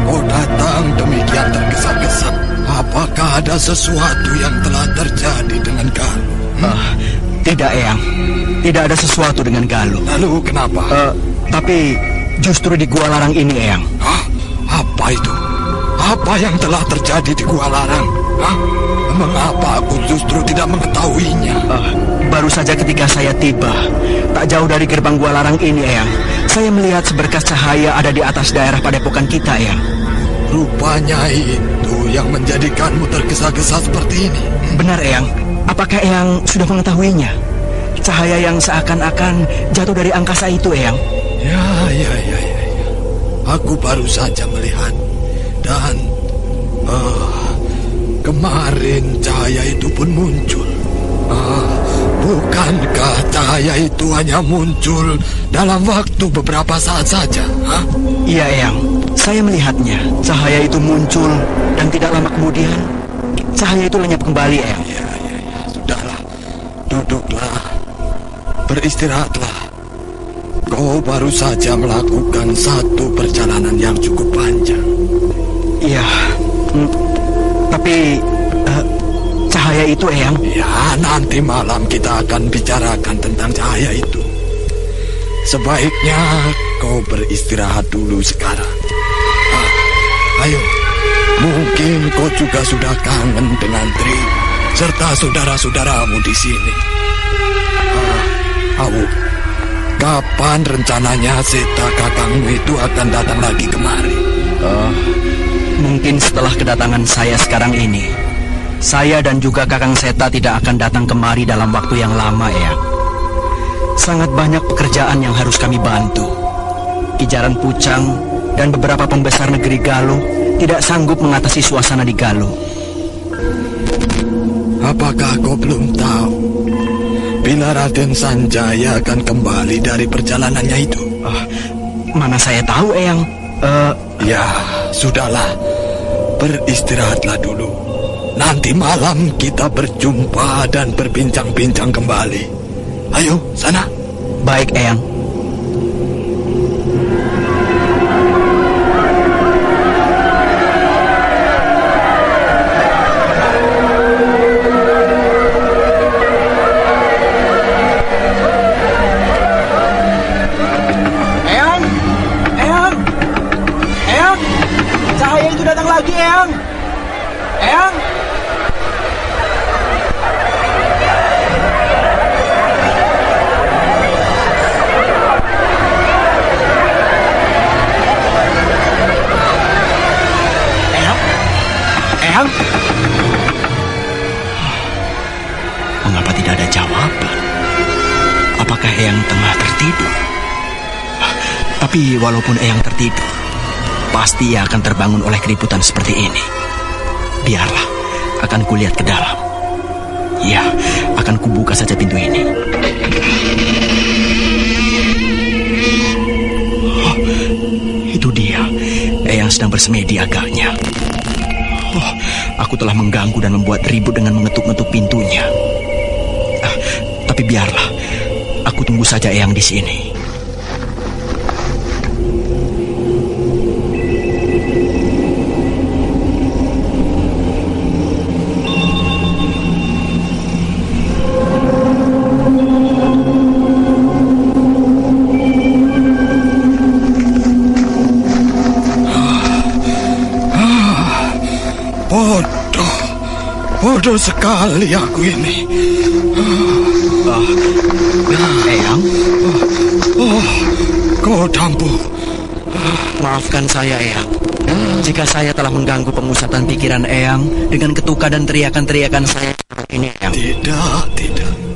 Kau datang demikian tergesa-gesa. Apakah ada sesuatu yang telah terjadi dengan Galuh? Tidak, Eyang. Tidak ada sesuatu dengan Galuh. Lalu kenapa? Tapi justru di Gua Larang ini, Eyang. Apa itu? Apa yang telah terjadi di Gua Larang? Mengapa aku justru tidak mengetahuinya? Baru saja ketika saya tiba, tak jauh dari gerbang Gua Larang ini, Eyang, saya melihat seberkas cahaya ada di atas daerah padepokan kita, Eyang. Rupanya itu yang menjadikanmu tergesa-gesa seperti ini. Benar, Eyang. Apakah Eyang sudah mengetahuinya? cahaya yang seakan-akan jatuh dari angkasa itu, Eyang. Ya. Aku baru saja melihat. Dan kemarin cahaya itu pun muncul. Bukankah cahaya itu hanya muncul dalam waktu beberapa saat saja? Iya, Eyang. Saya melihatnya. Cahaya itu muncul dan tidak lama kemudian cahaya itu lenyap kembali, Eyang. Ya. Sudahlah. Duduklah. Beristirahatlah. Kau baru saja melakukan satu perjalanan yang cukup panjang. Iya. Tapi cahaya itu, Eyang? Ya, nanti malam kita akan bicarakan tentang cahaya itu. Sebaiknya kau beristirahat dulu sekarang. Ayo, mungkin kau juga sudah kangen dengan Tri serta saudara-saudaramu di sini. Kapan rencananya Seta kakangmu itu akan datang lagi kemari? Mungkin setelah kedatangan saya sekarang ini. Saya dan juga Kakang Seta tidak akan datang kemari dalam waktu yang lama, Eyang. Sangat banyak pekerjaan yang harus kami bantu. Kijaran Pucang dan beberapa pembesar negeri Galuh tidak sanggup mengatasi suasana di Galuh. Apakah kau belum tahu bila Raden Sanjaya akan kembali dari perjalanannya itu? Mana saya tahu, Eyang. Ya, sudahlah. Beristirahatlah dulu. Nanti malam kita berjumpa dan berbincang-bincang kembali. Ayo, sana. Baik, Eyang. Eyang, cahaya itu datang lagi, Eyang. Eyang. Eyang? Mengapa tidak ada jawaban? Apakah Eyang tengah tertidur? Tapi walaupun Eyang tertidur, pasti ia akan terbangun oleh keributan seperti ini. Biarlah, akan kulihat ke dalam. Ya, akan kubuka saja pintu ini. Oh, itu dia. Eyang sedang bersemedi agaknya. Oh, aku telah mengganggu dan membuat ribut dengan mengetuk-ngetuk pintunya. Tapi biarlah, aku tunggu saja Eyang di sini. Bodoh sekali aku ini. Eyang? Kau Dampu. Maafkan saya, Eyang. Jika saya telah mengganggu pengusatan pikiran Eyang dengan ketukan dan teriakan-teriakan saya ini, Eyang.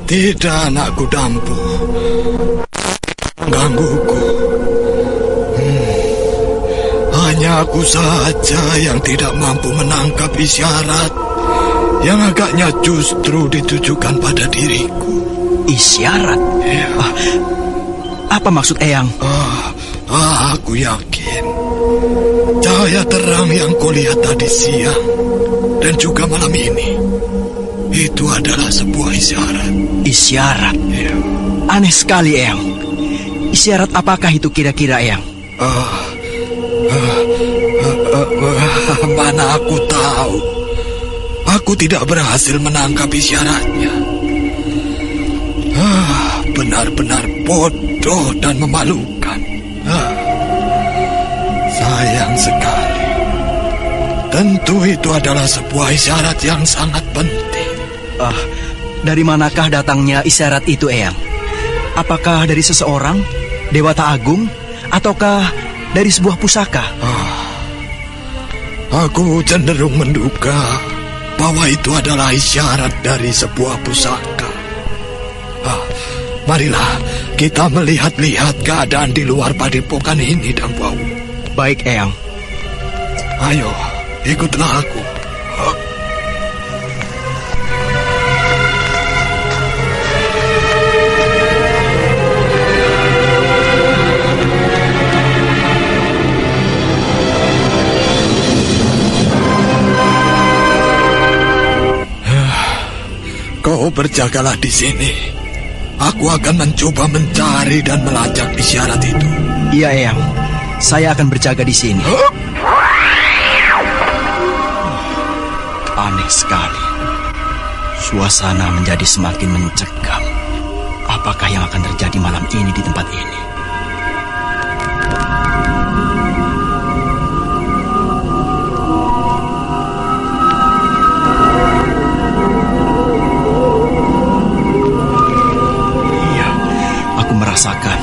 Tidak, anakku Dampu. Menggangguku. Hanya aku saja yang tidak mampu menangkap isyarat yang agaknya justru ditujukan pada diriku. Isyarat? Ya. Apa maksud Eyang? Aku yakin cahaya terang yang kulihat tadi siang dan juga malam ini itu adalah sebuah isyarat. Isyarat? Ya. Aneh sekali, Eyang. Isyarat apakah itu kira-kira, Eyang? Mana aku tahu. Aku tidak berhasil menangkap isyaratnya. Benar-benar bodoh dan memalukan. Sayang sekali. Tentu itu adalah sebuah isyarat yang sangat penting. Dari manakah datangnya isyarat itu, Eyang? Apakah dari seseorang, Dewata Agung, ataukah dari sebuah pusaka? Aku cenderung menduga bahwa itu adalah isyarat dari sebuah pusaka. Marilah kita melihat-lihat keadaan di luar padepokan ini, Dampu Awu. Baik, Eyang. Ayo, ikutlah aku. Kau berjagalah di sini. Aku akan mencoba mencari dan melacak isyarat itu. Iya, Eyang. Saya akan berjaga di sini. Aneh sekali. Suasana menjadi semakin mencekam. Apakah yang akan terjadi malam ini di tempat ini? Merasakan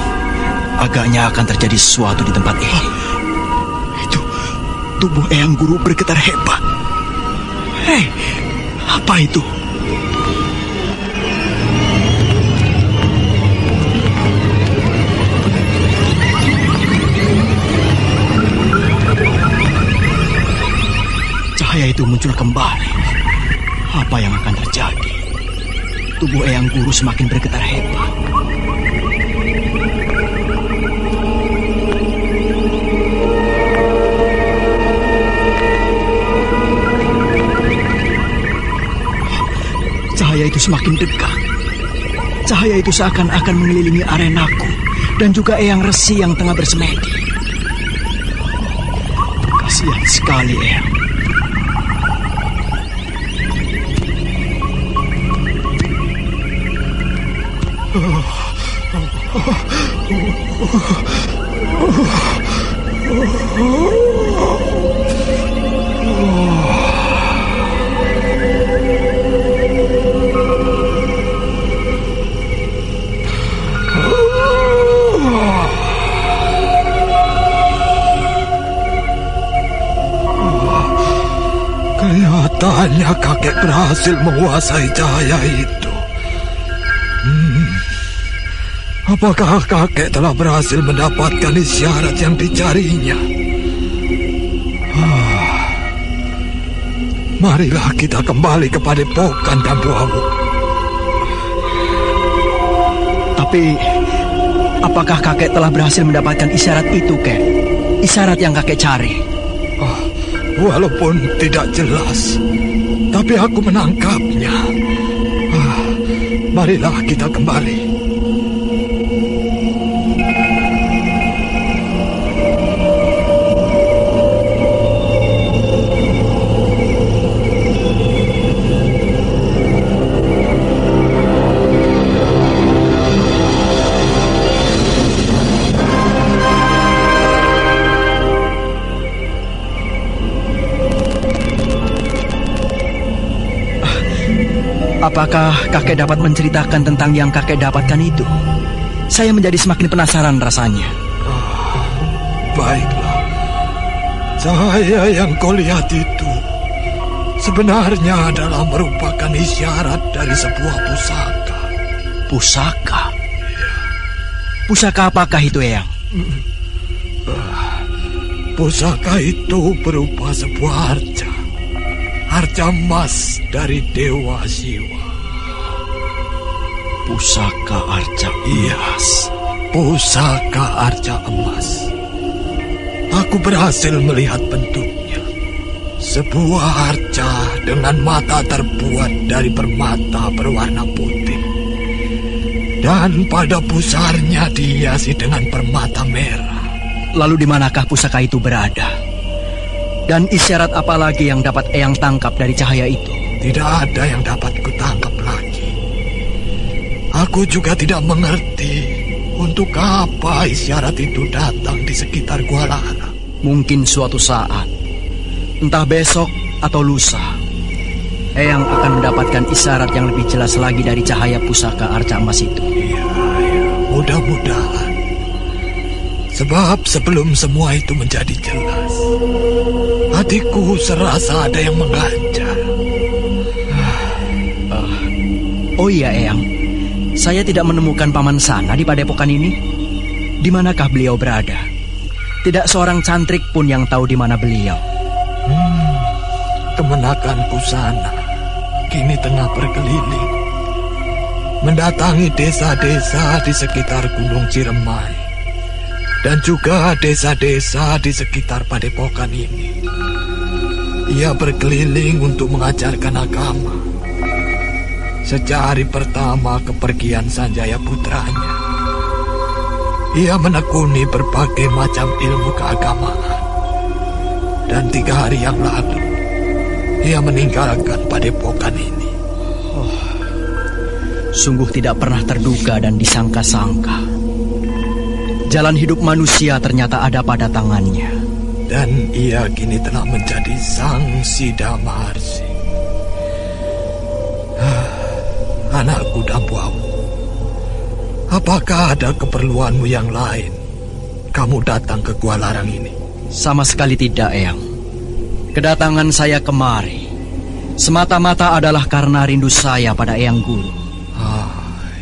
agaknya akan terjadi sesuatu di tempat ini. Itu tubuh Eyang Guru bergetar hebat. Hei, apa itu? Cahaya itu muncul kembali. Apa yang akan terjadi? Tubuh Eyang Guru semakin bergetar hebat. Cahaya itu semakin dekat. Cahaya itu seakan-akan mengelilingi arenaku dan juga Eyang Resi yang tengah bersemedi. Kasihan sekali, Eyang. Kelihatannya kakek berhasil menguasai cahaya itu. Apakah kakek telah berhasil mendapatkan isyarat yang dicarinya? Marilah kita kembali ke padepokan Dampu Awu. Tapi, apakah kakek telah berhasil mendapatkan isyarat itu, Kek? Isyarat yang kakek cari. Walaupun tidak jelas, tapi aku menangkapnya. Marilah kita kembali. Apakah kakek dapat menceritakan tentang yang kakek dapatkan itu? Saya menjadi semakin penasaran rasanya. Baiklah. Cahaya yang kau lihat itu sebenarnya adalah merupakan isyarat dari sebuah pusaka. Pusaka? Pusaka apakah itu, Eyang? Pusaka itu berupa sebuah arca. Arca emas dari Dewa Siwa. Pusaka arca emas. Pusaka arca emas. Aku berhasil melihat bentuknya. Sebuah arca dengan mata terbuat dari permata berwarna putih. Dan pada pusarnya dihiasi dengan permata merah. Lalu di manakah pusaka itu berada? Dan isyarat apa lagi yang dapat Eyang tangkap dari cahaya itu? Tidak ada yang dapat kutangkap lagi. Aku juga tidak mengerti untuk apa isyarat itu datang di sekitar Gua Lara. Mungkin suatu saat, entah besok atau lusa, Eyang akan mendapatkan isyarat yang lebih jelas lagi dari cahaya pusaka arca emas itu. Iya, mudah-mudahan. Sebab sebelum semua itu menjadi jelas, hatiku serasa ada yang mengganjal. Oh iya, Eyang. Saya tidak menemukan Paman Sana di padepokan ini. Di manakah beliau berada? Tidak seorang cantrik pun yang tahu di mana beliau. Kemenakan Pusana kini tengah berkeliling, mendatangi desa-desa di sekitar Gunung Ciremai dan juga desa-desa di sekitar padepokan ini. Ia berkeliling untuk mengajarkan agama. Sejak hari pertama kepergian Sanjaya putranya, ia menekuni berbagai macam ilmu keagamaan. Dan 3 hari yang lalu, ia meninggalkan padepokan ini. Sungguh tidak pernah terduga dan disangka-sangka. Jalan hidup manusia ternyata ada pada tangannya. Dan ia kini telah menjadi Sang Sida Maharsi. Anakku Dampu Awuk, apakah ada keperluanmu yang lain? Kamu datang ke Gua Larang ini? Sama sekali tidak, Eyang. Kedatangan saya kemari semata-mata adalah karena rindu saya pada Eyang Guru.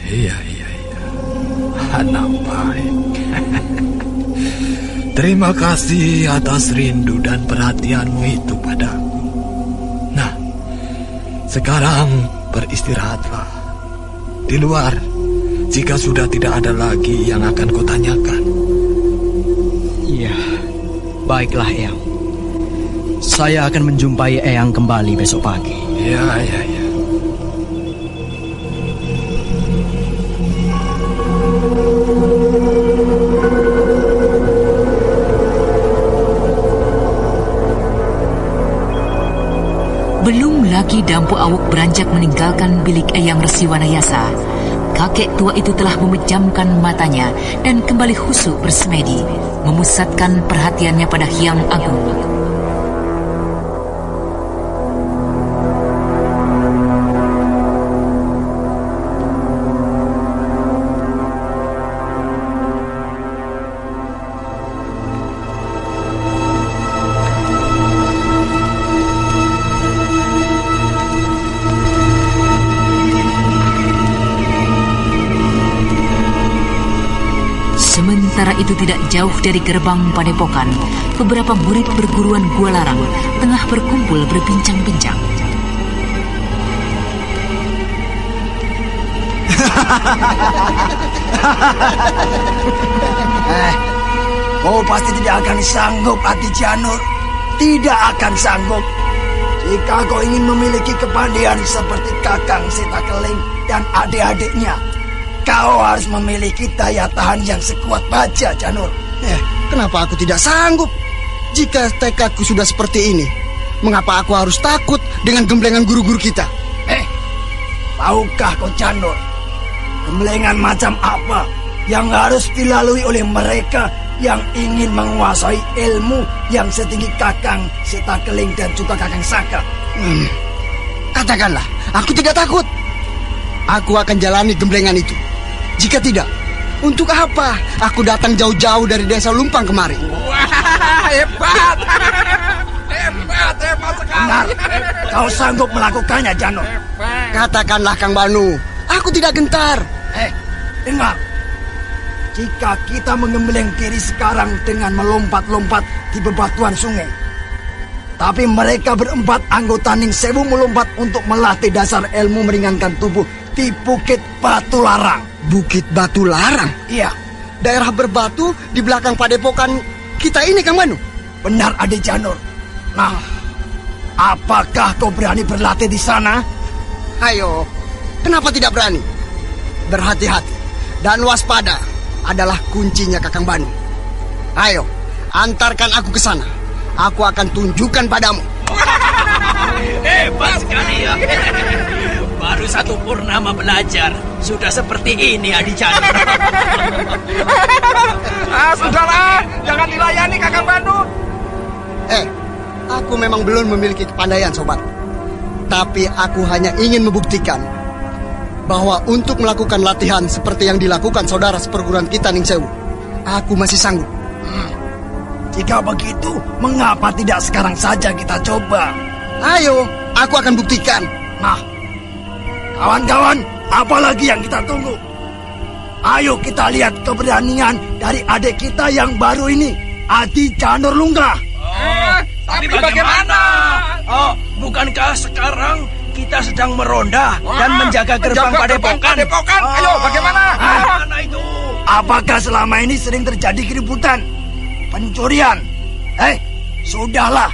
Iya. Anak baik. Terima kasih atas rindu dan perhatianmu itu padaku. Nah, sekarang beristirahatlah. Di luar, jika sudah tidak ada lagi yang akan kau tanyakan. Iya, baiklah Eyang. Saya akan menjumpai Eyang kembali besok pagi. Iya. Belum lagi Dampu Awuk beranjak meninggalkan bilik Eyang Resi Wanayasa, kakek tua itu telah memejamkan matanya dan kembali khusyuk bersemedi, memusatkan perhatiannya pada Hyang Agung. Sementara itu tidak jauh dari gerbang padepokan, beberapa murid perguruan Gua Larang tengah berkumpul berbincang-bincang. Kau pasti tidak akan sanggup, Ati Janur. Tidak akan sanggup. Jika kau ingin memiliki kepandaian seperti Kakang Sitakeling dan adik-adiknya, kau harus memiliki daya tahan yang sekuat baja, Janur. Kenapa aku tidak sanggup? Jika tekadku sudah seperti ini, mengapa aku harus takut dengan gemblengan guru-guru kita? Tahukah kau, Janur, gemblengan macam apa yang harus dilalui oleh mereka yang ingin menguasai ilmu yang setinggi Kakang Sitakeling dan juga Kakang Saka? Katakanlah, aku tidak takut. Aku akan jalani gemblengan itu. Jika tidak, untuk apa aku datang jauh-jauh dari desa Lumpang kemari? Wah, hebat! Hebat sekali. Benar, kau sanggup melakukannya, Janur. Katakanlah, Kang Banu, aku tidak gentar. Dengar. Jika kita mengembleng diri sekarang dengan melompat-lompat di bebatuan sungai, tapi mereka berempat anggota Ning Sewu melompat untuk melatih dasar ilmu meringankan tubuh di Bukit Batu Larang. Bukit Batu Larang? Iya. Daerah berbatu di belakang padepokan kita ini, Kang Banu? Benar, Adik Janur. Nah, apakah kau berani berlatih di sana? Ayo, kenapa tidak berani? Berhati-hati dan waspada adalah kuncinya, Kakang Banu. Ayo, antarkan aku ke sana. Aku akan tunjukkan padamu. Hebat sekali ya. Baru 1 purnama belajar, sudah seperti ini Adi Janur. Sudahlah, jangan dilayani Kakang Banu. Aku memang belum memiliki kepandaian, sobat. Tapi aku hanya ingin membuktikan bahwa untuk melakukan latihan seperti yang dilakukan saudara seperguruan kita, Ning Sewu, aku masih sanggup. Jika begitu, mengapa tidak sekarang saja kita coba? Ayo, aku akan buktikan. Nah, kawan-kawan, Apalagi yang kita tunggu? Ayo kita lihat keberanian dari adik kita yang baru ini, Adi Janur Lungga. Tapi bagaimana? Bukankah sekarang kita sedang meronda dan menjaga gerbang padepokan? Ayo, bagaimana? Bagaimana itu? Apakah selama ini sering terjadi keributan, pencurian? Sudahlah.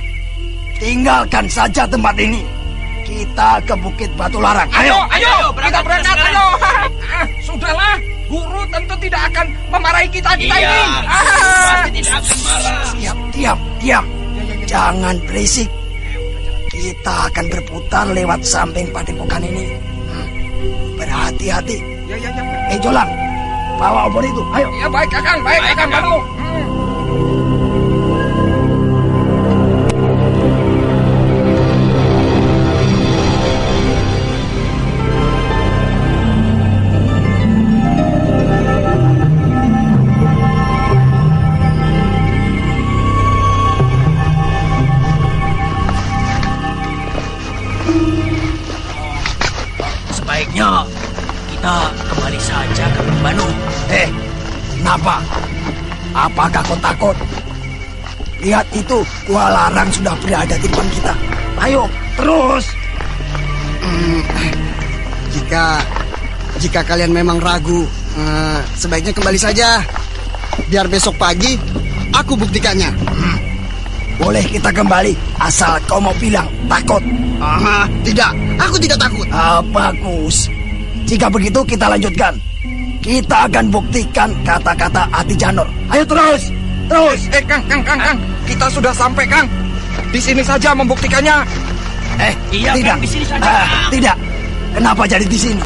Tinggalkan saja tempat ini. Kita ke Bukit Batu Larang. Ayo, kita berangkat, ayo. Sudahlah, guru tentu tidak akan memarahi kita ini. Pasti tidak akan marah. Diam. Jangan berisik. Kita akan berputar lewat samping padepokan ini. Berhati-hati. Ya. Jolang, bawa obor itu. Ayo. Ya, baik, Kakang. Baik, Kakang Banu. Sebaiknya kita kembali saja ke Banu. Kenapa? Apakah kau takut? Lihat itu, Gua Larang sudah berada di depan kita. Ayo, terus. Jika kalian memang ragu, sebaiknya kembali saja. Biar besok pagi aku buktikannya. Boleh kita kembali, asal kau mau bilang takut. Tidak, aku tidak takut. Bagus. Jika begitu kita lanjutkan. Kita akan buktikan kata-kata Adi Janur. Ayo terus. Kang. Kita sudah sampai, Kang. Di sini saja membuktikannya. Iya, tidak. Kang, di sini saja. Tidak. Kenapa jadi di sini?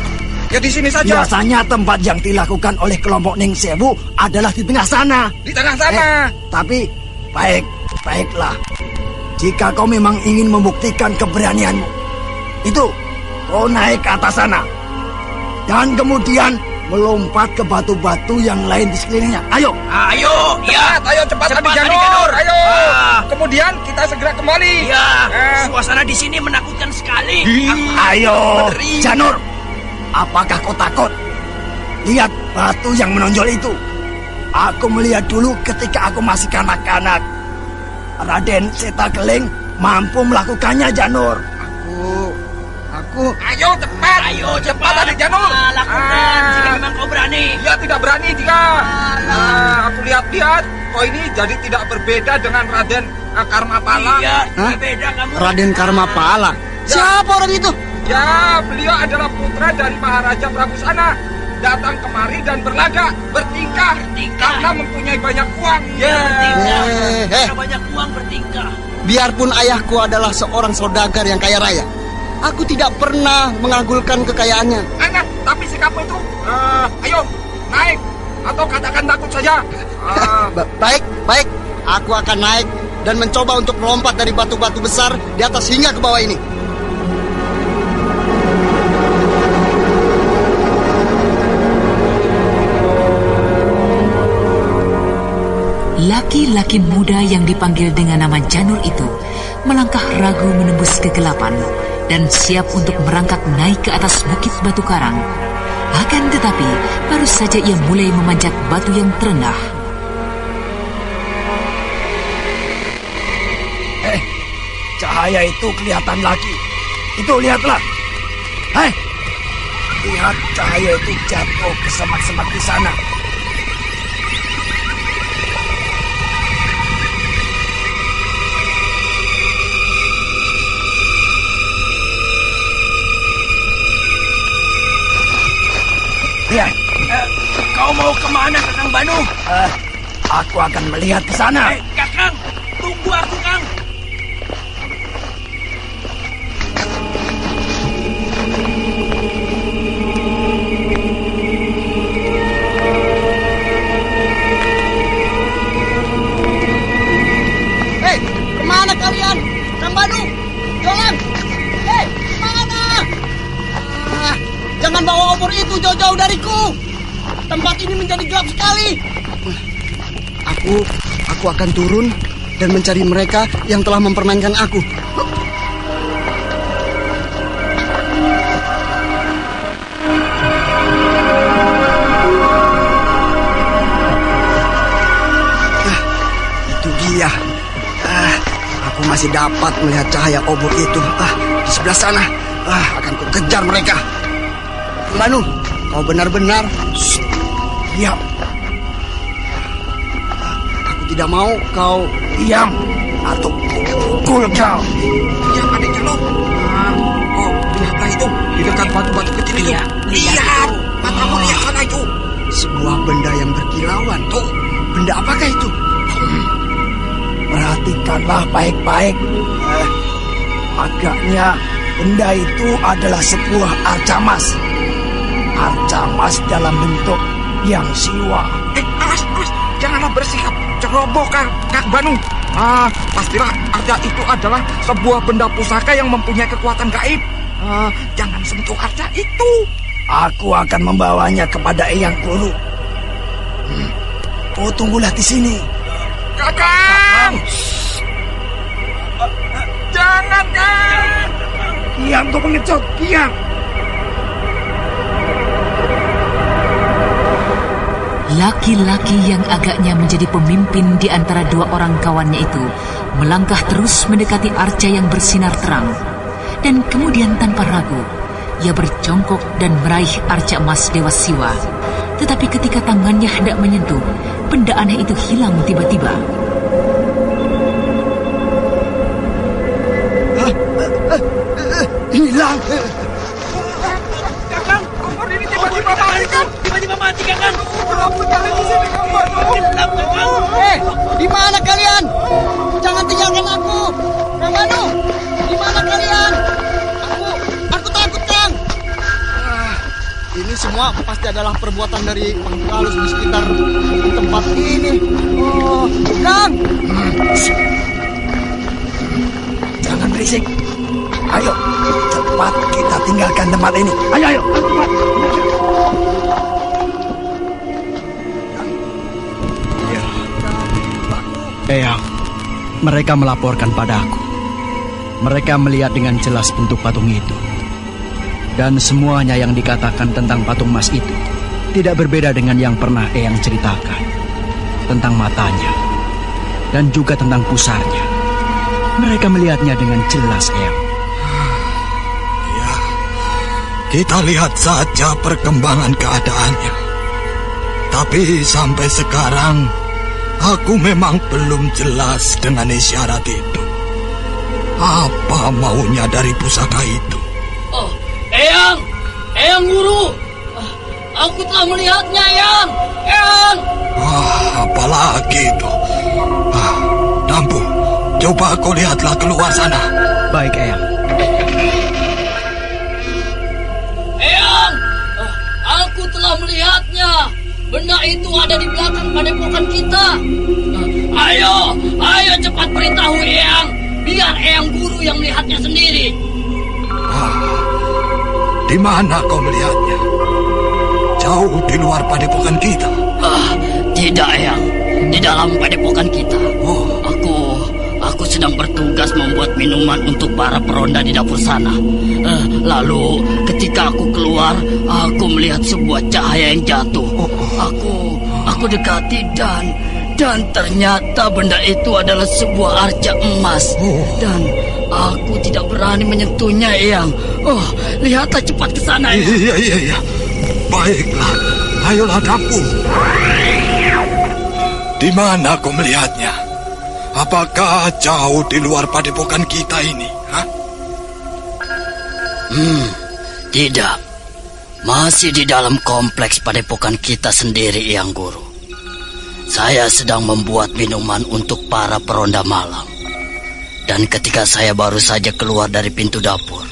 Ya di sini saja. Biasanya tempat yang dilakukan oleh kelompok Ning Sewu adalah di tengah sana. Di tengah sana. Tapi baiklah. Jika kau memang ingin membuktikan keberanianmu, itu kau naik ke atas sana. Dan kemudian melompat ke batu-batu yang lain di sekelilingnya. Ayo. Cepat, Adi Janur. Ayo. Kemudian kita segera kembali. Ya, suasana di sini menakutkan sekali. Ayo, Janur. Apakah kau takut? Lihat batu yang menonjol itu. Aku melihat dulu ketika aku masih kanak-kanak. Raden Setakeling mampu melakukannya, Janur. Aku. Ayo cepat Adi Janur. Lakukan jika memang kau berani. Ya tidak berani jika. Aku lihat kau ini jadi tidak berbeda dengan Raden Karmapala. Iya, berbeda kamu. Raden Karmapala. Siapa orang itu? Ya, beliau adalah putra dari Maharaja Prabu Sana. Datang kemari dan bertingkah karena mempunyai banyak uang. Karena banyak uang bertingkah. Biarpun ayahku adalah seorang saudagar yang kaya raya, aku tidak pernah mengagulkan kekayaannya. Tapi sikapmu itu, ayo naik atau katakan takut saja. Baik, aku akan naik dan mencoba untuk melompat dari batu-batu besar di atas hingga ke bawah ini. Laki-laki muda yang dipanggil dengan nama Janur itu melangkah ragu menembus kegelapan dan siap untuk merangkak naik ke atas bukit batu karang. Akan tetapi, baru saja ia mulai memanjat batu yang terendah. Cahaya itu kelihatan lagi. Itu lihatlah. Lihat cahaya itu jatuh ke semak-semak di sana. Lihat. Kau mau kemana, Kakang Banu? Aku akan melihat ke sana. Kakang, tunggu aku, Kang. Kemana kalian? Kang Banu, Jolang. Kemana? Jangan bawa obor itu jauh-jauh dariku. Tempat ini menjadi gelap sekali. Aku akan turun dan mencari mereka yang telah mempermainkan aku. Iya. Aku masih dapat melihat cahaya obor itu. Di sebelah sana. Akan ku kejar mereka. Banu, kau benar-benar. Diam. Aku tidak mau kau diam atau pukul kau. Diam adiknya lo. Oh, lihatlah itu di dekat batu-batu kecil itu. Lihat, matamu lihat sana itu. Sebuah benda yang berkilauan. Tuh, benda apakah itu? Perhatikanlah baik-baik. Agaknya benda itu adalah sebuah arca emas. Arca emas dalam bentuk yang siwa. Awas, janganlah bersikap ceroboh, Kak Banu. Pastilah arca itu adalah sebuah benda pusaka yang mempunyai kekuatan gaib. Jangan sentuh arca itu. Aku akan membawanya kepada Eyang Guru. Oh, tunggulah di sini. Kakang! Jangan, Kang! Diam, kau pengecut, diam! Laki-laki yang agaknya menjadi pemimpin di antara dua orang kawannya itu melangkah terus mendekati arca yang bersinar terang. Dan kemudian tanpa ragu, ia berjongkok dan meraih arca emas Dewa Siwa. Tetapi ketika tangannya hendak menyentuh, benda aneh itu hilang tiba-tiba. Hilang. Kakang, kompor ini tiba-tiba mati, kan? Tiba-tiba mati, Kakang. Di mana kalian? Jangan tinggalkan aku. Kang Banu, di mana kalian? Aku takut, Kang. Ini semua pasti adalah perbuatan dari penghalus di sekitar tempat ini. Oh, Kang! Jangan berisik. Ayo, cepat kita tinggalkan tempat ini. Ayo, cepat. Eyang, mereka melaporkan padaku. Mereka melihat dengan jelas bentuk patung itu. Dan semuanya yang dikatakan tentang patung emas itu tidak berbeda dengan yang pernah Eyang ceritakan. Tentang matanya dan juga tentang pusarnya. Mereka melihatnya dengan jelas, Eyang. Ya, kita lihat saja perkembangan keadaannya. Tapi sampai sekarang aku memang belum jelas dengan isyarat itu. Apa maunya dari pusaka itu? Oh, Eyang Guru. Aku telah melihatnya, Eyang. Apalagi itu? Dampu, coba kau lihatlah keluar sana. Baik, Eyang. Eyang, aku telah melihatnya. Benda itu ada di belakang padepokan kita. Ayo cepat beritahu Eyang. Biar Eyang Guru yang melihatnya sendiri. Di mana kau melihatnya? Jauh di luar padepokan kita? Tidak, Eyang. Di dalam padepokan kita. Aku sedang bertugas membuat minuman untuk para peronda di dapur sana. Lalu ketika aku keluar, aku melihat sebuah cahaya yang jatuh. Aku dekati dan ternyata benda itu adalah sebuah arca emas. Dan aku tidak berani menyentuhnya, Eyang. Lihatlah cepat ke sana, Eyang. Iya. Baiklah, ayolah Dampu. Di mana kau melihatnya? Apakah jauh di luar padepokan kita ini? Tidak. Masih di dalam kompleks padepokan kita sendiri, Eyang Guru. Saya sedang membuat minuman untuk para peronda malam. Dan ketika saya baru saja keluar dari pintu dapur,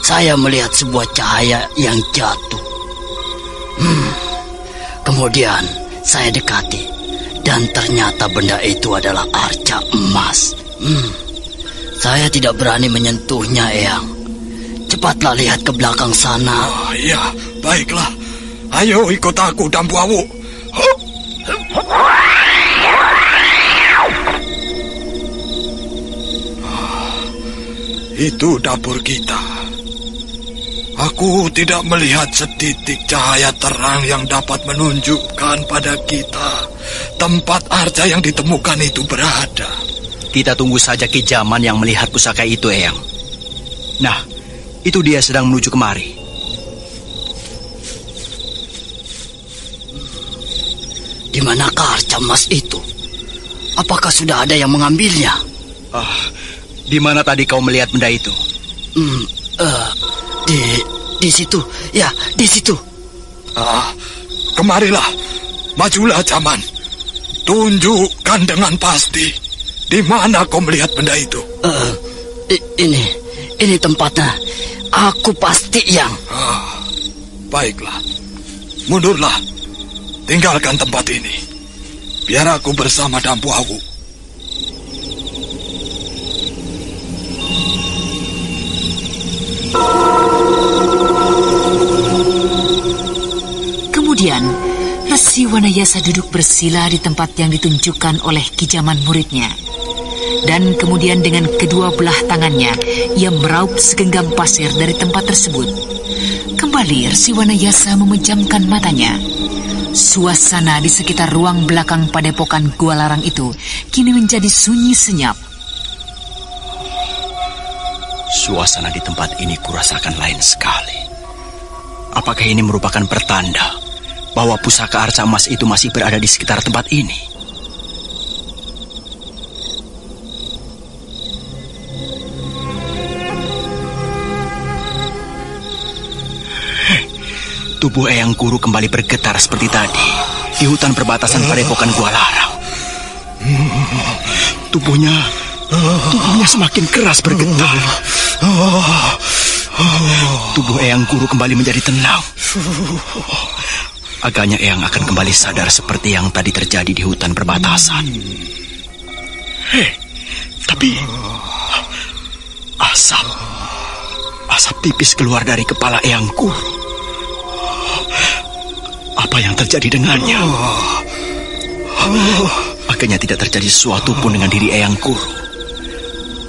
saya melihat sebuah cahaya yang jatuh. Kemudian saya dekati, dan ternyata benda itu adalah arca emas. Saya tidak berani menyentuhnya, Eyang. Cepatlah lihat ke belakang sana. Iya, baiklah. Ayo ikut aku, Dampu Awu. Itu dapur kita. Aku tidak melihat setitik cahaya terang yang dapat menunjukkan pada kita tempat arca yang ditemukan itu berada. Kita tunggu saja Ki Jaman yang melihat pusaka itu, Eyang. Nah, itu dia sedang menuju kemari. Di manakah arca emas itu? Apakah sudah ada yang mengambilnya? Di mana tadi kau melihat benda itu? Di situ. Ya, di situ. Kemarilah. Majulah, Jaman. Tunjukkan dengan pasti di mana kau melihat benda itu. Ini tempatnya. Aku pasti, Yang. Baiklah. Mundurlah. Tinggalkan tempat ini. Biar aku bersama Dampu Awu. Kemudian, Resi Wanayasa duduk bersila di tempat yang ditunjukkan oleh Ki Jaman muridnya. Dan kemudian dengan kedua belah tangannya, ia meraup segenggam pasir dari tempat tersebut. Kembali Resi Wanayasa memejamkan matanya. Suasana di sekitar ruang belakang padepokan Gua Larang itu kini menjadi sunyi senyap. Suasana di tempat ini kurasakan lain sekali. Apakah ini merupakan pertanda bahwa pusaka arca emas itu masih berada di sekitar tempat ini? Tubuh Eyang Guru kembali bergetar seperti tadi di hutan perbatasan padepokan Gua Larang. Tubuhnya semakin keras bergetar. Tubuh Eyang Guru kembali menjadi tenang. Agaknya Eyang akan kembali sadar seperti yang tadi terjadi di hutan perbatasan. Tapi asap tipis keluar dari kepala Eyang Guru. Apa yang terjadi dengannya? Agaknya tidak terjadi sesuatu pun dengan diri Eyang Guru.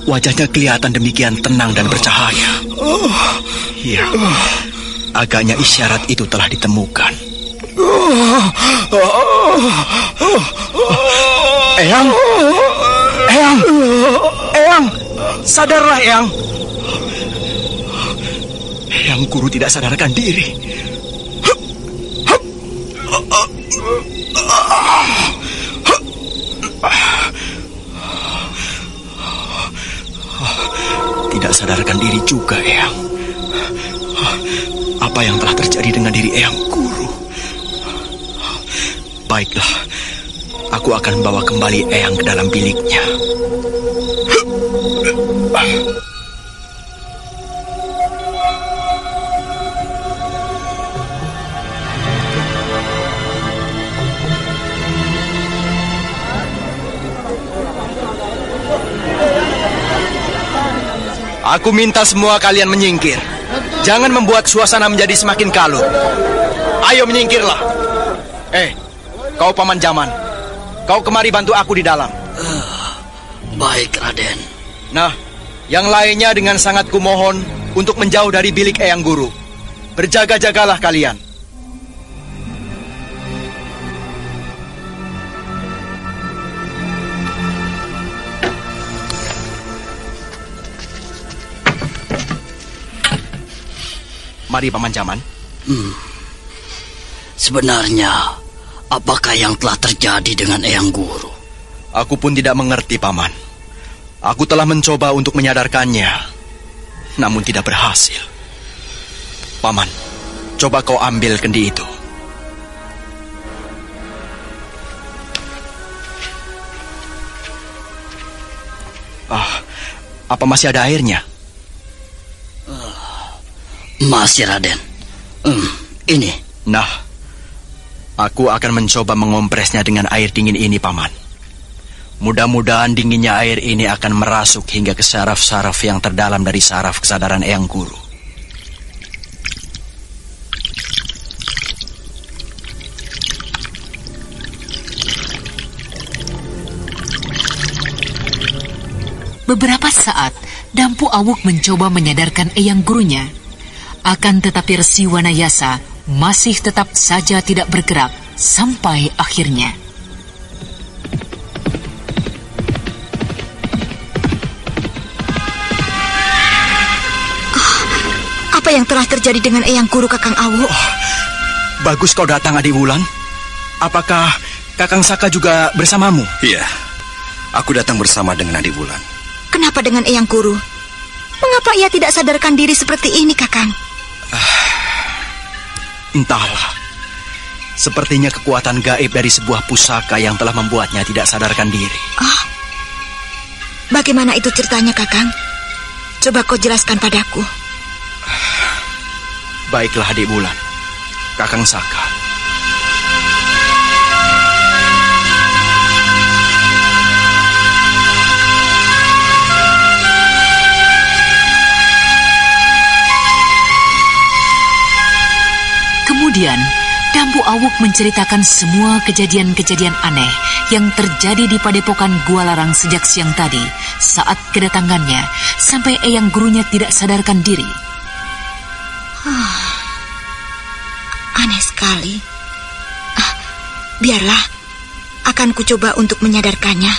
Wajahnya kelihatan demikian tenang dan bercahaya. Ya, agaknya isyarat itu telah ditemukan. Eyang, sadarlah Eyang. Eyang Guru tidak sadarkan diri. Tidak sadarkan diri juga, Eyang. Apa yang telah terjadi dengan diri Eyang Guru? Baiklah, aku akan bawa kembali Eyang ke dalam biliknya. Aku minta semua kalian menyingkir. Jangan membuat suasana menjadi semakin kalut. Ayo menyingkirlah. Kau Paman Jaman. Kau kemari bantu aku di dalam. Baik, Raden. Nah, yang lainnya dengan sangat kumohon untuk menjauh dari bilik Eyang Guru. Berjaga-jagalah kalian. Mari Paman Jaman. Sebenarnya, apakah yang telah terjadi dengan Eyang Guru? Aku pun tidak mengerti, Paman. Aku telah mencoba untuk menyadarkannya, namun tidak berhasil. Paman, coba kau ambil kendi itu. Apa masih ada airnya? Masih, Raden. Ini. Nah, aku akan mencoba mengompresnya dengan air dingin ini, Paman. Mudah-mudahan dinginnya air ini akan merasuk hingga ke saraf-saraf yang terdalam dari saraf kesadaran Eyang Guru. Beberapa saat, Dampu Awuk mencoba menyadarkan Eyang Gurunya. Akan tetapi Resi Wanayasa masih tetap saja tidak bergerak sampai akhirnya. Apa yang telah terjadi dengan Eyang Guru, Kakang Awu? Bagus kau datang, Adik Wulan. Apakah Kakang Saka juga bersamamu? Iya, aku datang bersama dengan Adik Wulan. Kenapa dengan Eyang Guru? Mengapa ia tidak sadarkan diri seperti ini, Kakang? Entahlah. Sepertinya kekuatan gaib dari sebuah pusaka yang telah membuatnya tidak sadarkan diri. Bagaimana itu ceritanya, Kakang? Coba kau jelaskan padaku. Baiklah, Adik Wulan. Kakang Saka. Kemudian, Dampu Awuk menceritakan semua kejadian-kejadian aneh yang terjadi di padepokan Gua Larang sejak siang tadi saat kedatangannya sampai Eyang Gurunya tidak sadarkan diri. Aneh sekali. Biarlah, akan kucoba untuk menyadarkannya.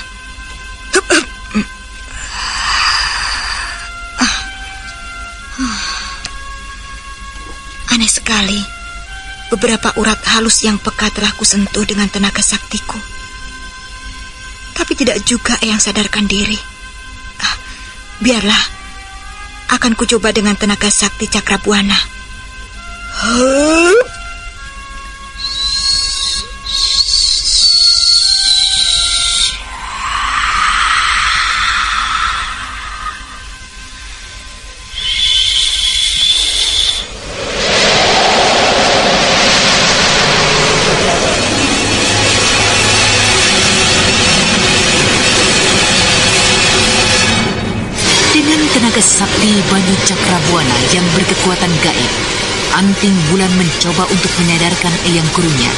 Aneh sekali. Beberapa urat halus yang peka telah kusentuh dengan tenaga saktiku. Tapi tidak juga Eyang sadarkan diri. Biarlah, akan kucoba dengan tenaga sakti Cakrabuana. Tenaga sakti Banyu Cakrabuana yang berkekuatan gaib, Anting Wulan mencoba untuk menyadarkan Eyang Gurunya.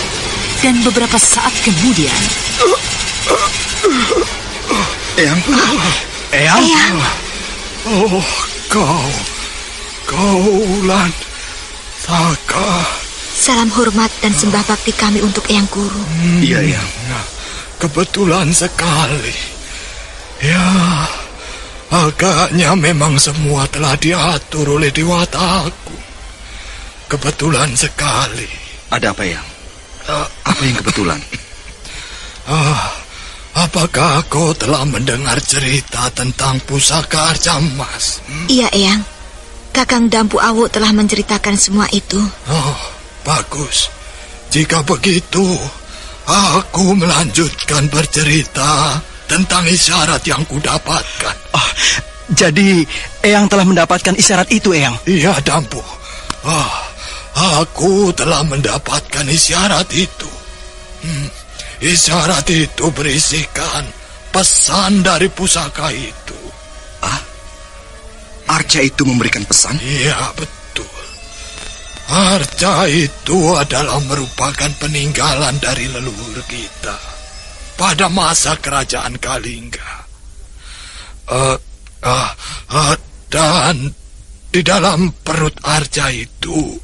Dan beberapa saat kemudian, Eyang. Oh, kau Wulan Saka. Salam hormat dan sembah bakti kami untuk Eyang Guru. Iya, Eyang. Kebetulan sekali. Ya, agaknya memang semua telah diatur oleh Dewataku. Kebetulan sekali. Ada apa, Eyang? Apa yang kebetulan? Apakah kau telah mendengar cerita tentang pusaka Arca Emas? Iya, Eyang. Kakang Dampu Awuk telah menceritakan semua itu. Oh, bagus. Jika begitu, aku melanjutkan bercerita tentang isyarat yang kudapatkan. Jadi Eyang telah mendapatkan isyarat itu, Eyang? Iya, Dampu. Aku telah mendapatkan isyarat itu. Isyarat itu berisikan pesan dari pusaka itu. Arca itu memberikan pesan? Iya, betul. Arca itu adalah merupakan peninggalan dari leluhur kita pada masa kerajaan Kalingga. Dan di dalam perut Arca itu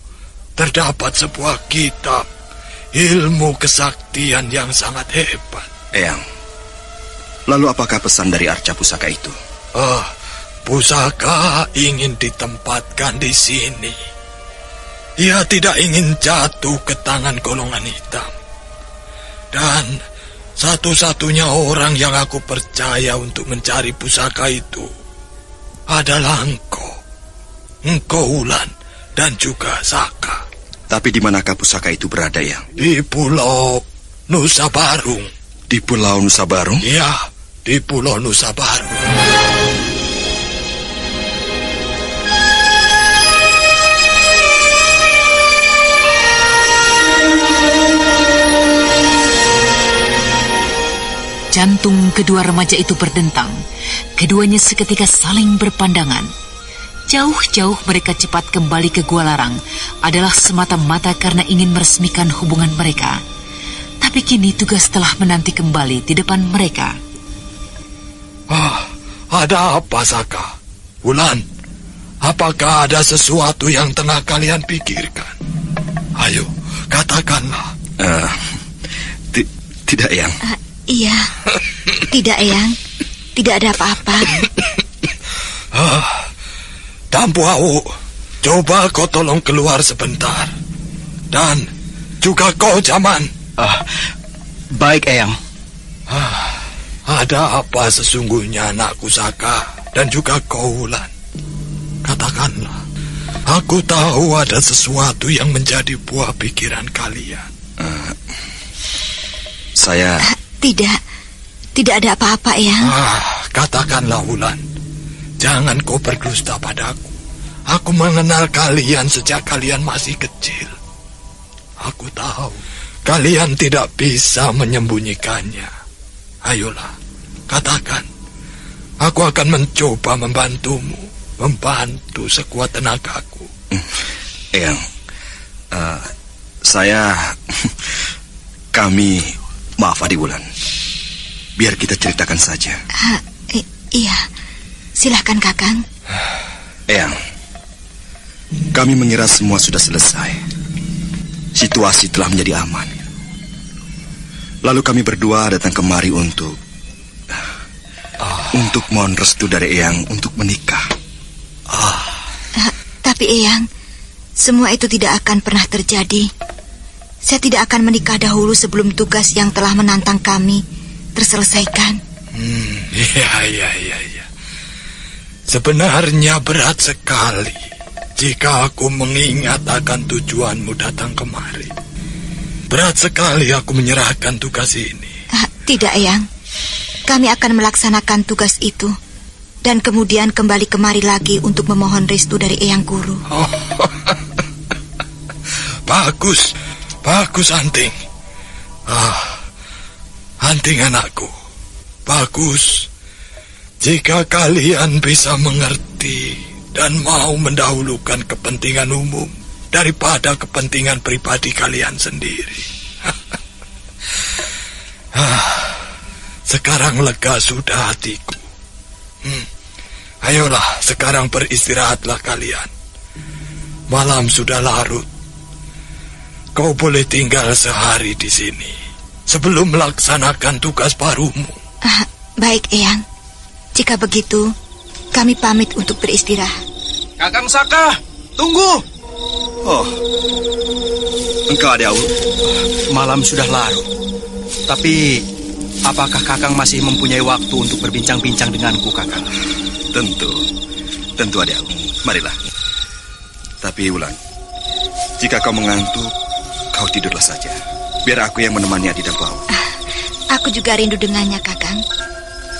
terdapat sebuah kitab ilmu kesaktian yang sangat hebat. Eyang, lalu apakah pesan dari Arca pusaka itu? Pusaka ingin ditempatkan di sini. Ia tidak ingin jatuh ke tangan golongan hitam. Dan satu-satunya orang yang aku percaya untuk mencari pusaka itu adalah engkau Wulan, dan juga Saka. Tapi di manakah pusaka itu berada, Eyang? Di Pulau Nusa Barung. Di Pulau Nusa Barung? Iya, di Pulau Nusa Barung. Jantung kedua remaja itu berdentang. Keduanya seketika saling berpandangan. Jauh-jauh mereka cepat kembali ke Gua Larang adalah semata-mata karena ingin meresmikan hubungan mereka. Tapi kini tugas telah menanti kembali di depan mereka. Ada apa, Saka? Wulan, apakah ada sesuatu yang tengah kalian pikirkan? Ayo, katakanlah. Tidak, Eyang. Iya, tidak, Eyang. Tidak ada apa-apa. Dampu Awuk, coba kau tolong keluar sebentar. Dan juga kau, Jaman. Baik, Eyang. Ada apa sesungguhnya anakku Saka dan juga kau, Wulan? Katakanlah. Aku tahu ada sesuatu yang menjadi buah pikiran kalian. Saya... Tidak ada apa-apa, Eyang. Katakanlah, Wulan. Jangan kau berdusta padaku. Aku mengenal kalian sejak kalian masih kecil. Aku tahu kalian tidak bisa menyembunyikannya. Ayolah, katakan. Aku akan mencoba membantumu. Membantu sekuat tenagaku. Eyang, kami, maaf Adik Wulan. Biar kita ceritakan saja. Iya, silahkan Kakang. Eyang, kami mengira semua sudah selesai. Situasi telah menjadi aman. Lalu kami berdua datang kemari untuk mohon restu dari Eyang untuk menikah. Tapi Eyang, semua itu tidak akan pernah terjadi. Saya tidak akan menikah dahulu sebelum tugas yang telah menantang kami terselesaikan. Iya. Sebenarnya berat sekali jika aku mengingat akan tujuanmu datang kemari. Berat sekali aku menyerahkan tugas ini. Tidak, Eyang. Kami akan melaksanakan tugas itu. Dan kemudian kembali kemari lagi untuk memohon restu dari Eyang Guru. Bagus Anting. Anting anakku, bagus. Jika kalian bisa mengerti dan mau mendahulukan kepentingan umum daripada kepentingan pribadi kalian sendiri. Sekarang lega sudah hatiku. Ayolah, sekarang beristirahatlah kalian. Malam sudah larut. Kau boleh tinggal sehari di sini sebelum melaksanakan tugas barumu. Baik, Eyang. Jika begitu, kami pamit untuk beristirahat. Kakang Saka, tunggu. Engkau Adik Awu. Malam sudah larut. Tapi apakah Kakang masih mempunyai waktu untuk berbincang-bincang denganku, Kakang? Tentu Adik Awu. Marilah. Tapi Wulan, jika kau mengantuk, kau tidurlah saja. Biar aku yang menemani Adi dan Awu. Aku juga rindu dengannya, Kakang.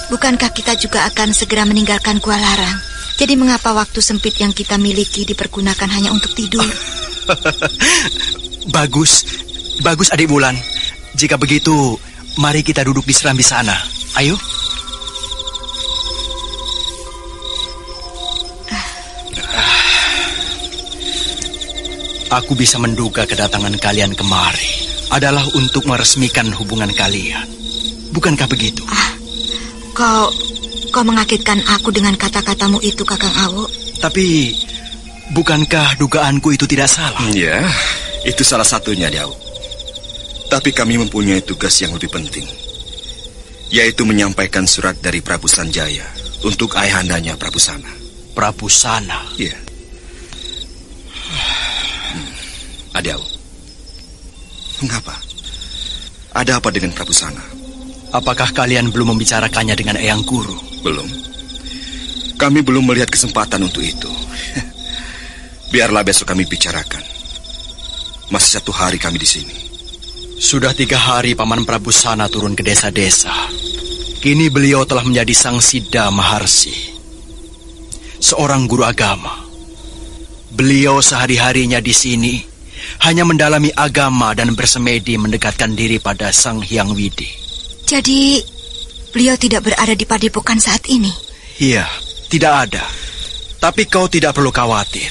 Bukankah kita juga akan segera meninggalkan Gua Larang? Jadi mengapa waktu sempit yang kita miliki dipergunakan hanya untuk tidur? Bagus Adik Wulan. Jika begitu, mari kita duduk di serambi sana. Ayo. Aku bisa menduga kedatangan kalian kemari adalah untuk meresmikan hubungan kalian. Bukankah begitu? Kau mengagetkan aku dengan kata-katamu itu, Kakang Awu. Tapi, bukankah dugaanku itu tidak salah? Ya, itu salah satunya, Adik Awu. Tapi kami mempunyai tugas yang lebih penting, yaitu menyampaikan surat dari Prabu Sanjaya untuk ayahandanya Prabu Sana. Prabu Sana? Iya. Adik Awu, mengapa? Ada apa dengan Prabu Sana? Apakah kalian belum membicarakannya dengan Eyang Guru? Belum. Kami belum melihat kesempatan untuk itu. Biarlah besok kami bicarakan. Masih 1 hari kami di sini. Sudah 3 hari Paman Prabu Sana turun ke desa-desa. Kini beliau telah menjadi Sang Siddha Maharsi, seorang guru agama. Beliau sehari-harinya di sini hanya mendalami agama dan bersemedi mendekatkan diri pada Sang Hyang Widi. Jadi, beliau tidak berada di padepokan saat ini? Iya, tidak ada. Tapi kau tidak perlu khawatir.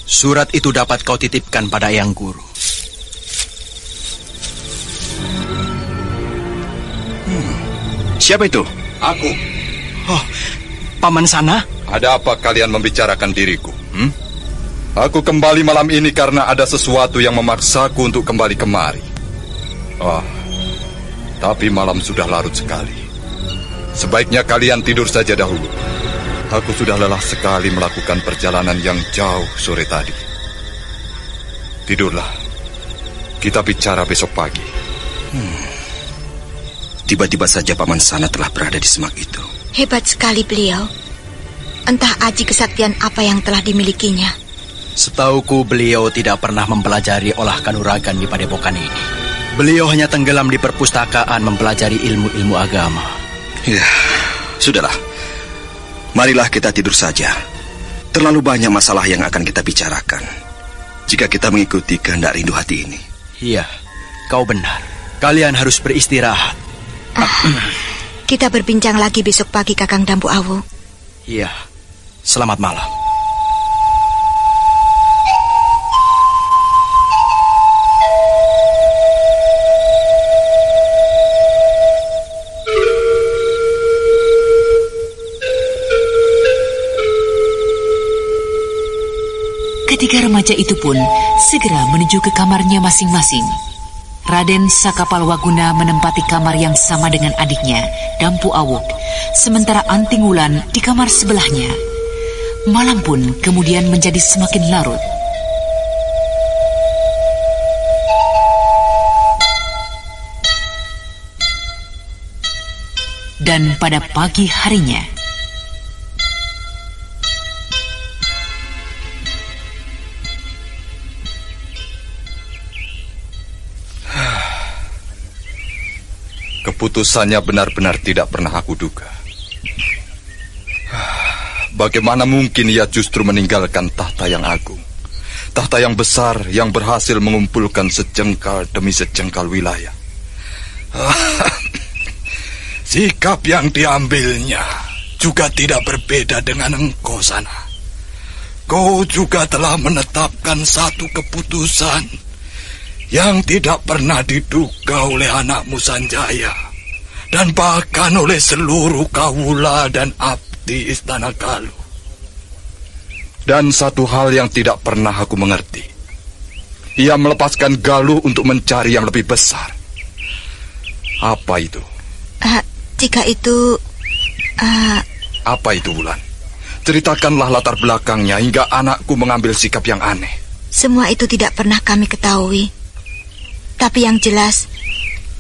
Surat itu dapat kau titipkan pada Eyang Guru. Siapa itu? Aku. Oh, Paman Sana? Ada apa kalian membicarakan diriku? Aku kembali malam ini karena ada sesuatu yang memaksaku untuk kembali kemari. Tapi malam sudah larut sekali. Sebaiknya kalian tidur saja dahulu. Aku sudah lelah sekali melakukan perjalanan yang jauh sore tadi. Tidurlah. Kita bicara besok pagi. Tiba-tiba saja Paman Sana telah berada di semak itu. Hebat sekali beliau. Entah aji kesaktian apa yang telah dimilikinya. Setauku beliau tidak pernah mempelajari olah kanuragan di padepokan ini. Beliau hanya tenggelam di perpustakaan mempelajari ilmu-ilmu agama. Ya, sudahlah. Marilah kita tidur saja. Terlalu banyak masalah yang akan kita bicarakan jika kita mengikuti kehendak rindu hati ini. Iya, kau benar. Kalian harus beristirahat. Kita berbincang lagi besok pagi, Kakang Dampu Awu. Iya, selamat malam. Ketiga remaja itu pun segera menuju ke kamarnya masing-masing. Raden Sakapalwaguna menempati kamar yang sama dengan adiknya, Dampu Awuk, sementara Anting Wulan di kamar sebelahnya. Malam pun kemudian menjadi semakin larut. Dan pada pagi harinya, keputusannya benar-benar tidak pernah aku duga. Bagaimana mungkin ia justru meninggalkan tahta yang agung, tahta yang besar yang berhasil mengumpulkan sejengkal demi sejengkal wilayah. Sikap yang diambilnya juga tidak berbeda dengan engkau Sana. Kau juga telah menetapkan satu keputusan yang tidak pernah diduga oleh anakmu Sanjaya, dan bahkan oleh seluruh kawula dan abdi Istana Galuh. Dan satu hal yang tidak pernah aku mengerti, ia melepaskan Galuh untuk mencari yang lebih besar. Apa itu? Jika itu... Apa itu, Wulan? Ceritakanlah latar belakangnya hingga anakku mengambil sikap yang aneh. Semua itu tidak pernah kami ketahui. Tapi yang jelas,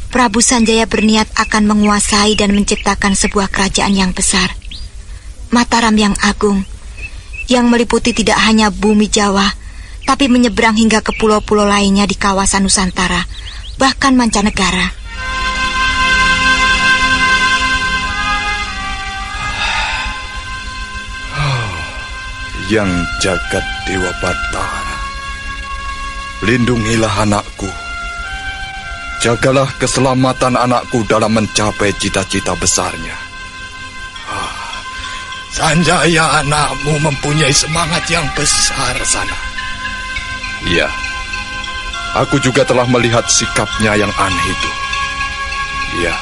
Prabu Sanjaya berniat akan menguasai dan menciptakan sebuah kerajaan yang besar, Mataram yang agung, yang meliputi tidak hanya bumi Jawa, tapi menyeberang hingga ke pulau-pulau lainnya di kawasan Nusantara, bahkan mancanegara. Yang jagat Dewa Batara, lindungilah anakku. Jagalah keselamatan anakku dalam mencapai cita-cita besarnya. Sanjaya anakmu mempunyai semangat yang besar Sana. Iya, aku juga telah melihat sikapnya yang aneh itu. Iya,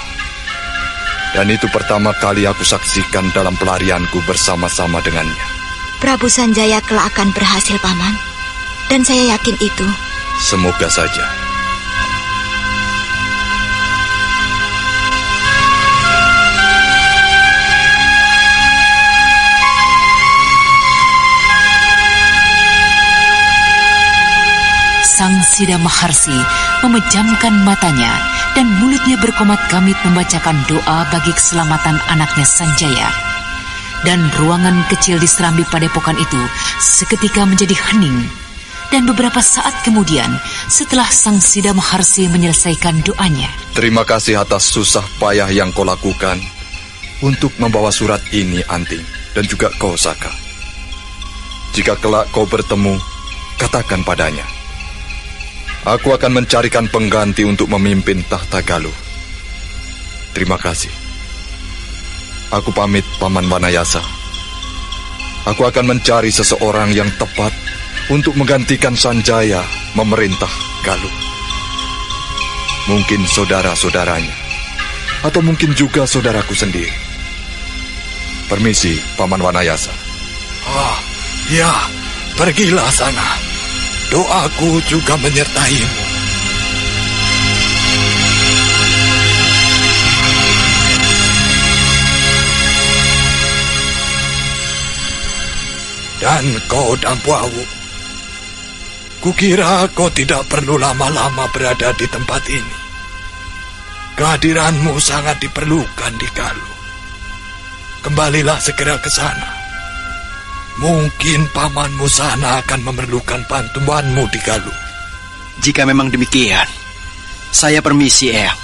dan itu pertama kali aku saksikan dalam pelarianku bersama-sama dengannya. Prabu Sanjaya kelak akan berhasil, Paman. Dan saya yakin itu. Semoga saja. Sang Sida Maharsi memejamkan matanya dan mulutnya berkomat kamit membacakan doa bagi keselamatan anaknya Sanjaya. Dan ruangan kecil di serambi padepokan itu seketika menjadi hening. Dan beberapa saat kemudian, setelah Sang Sida Maharsi menyelesaikan doanya, terima kasih atas susah payah yang kau lakukan untuk membawa surat ini, Anting, dan juga kau, Saka. Jika kelak kau bertemu, katakan padanya, aku akan mencarikan pengganti untuk memimpin tahta Galuh. Terima kasih. Aku pamit, Paman Wanayasa. Aku akan mencari seseorang yang tepat untuk menggantikan Sanjaya memerintah Galuh. Mungkin saudara-saudaranya, atau mungkin juga saudaraku sendiri. Permisi, Paman Wanayasa. Ya, pergilah sana. Doaku juga menyertaimu. Dan kau Dampu Awu, kukira kau tidak perlu lama-lama berada di tempat ini. Kehadiranmu sangat diperlukan di Galuh. Kembalilah segera ke sana. Mungkin pamanmu sana akan memerlukan bantuanmu di Galuh. Jika memang demikian, saya permisi, Eyang.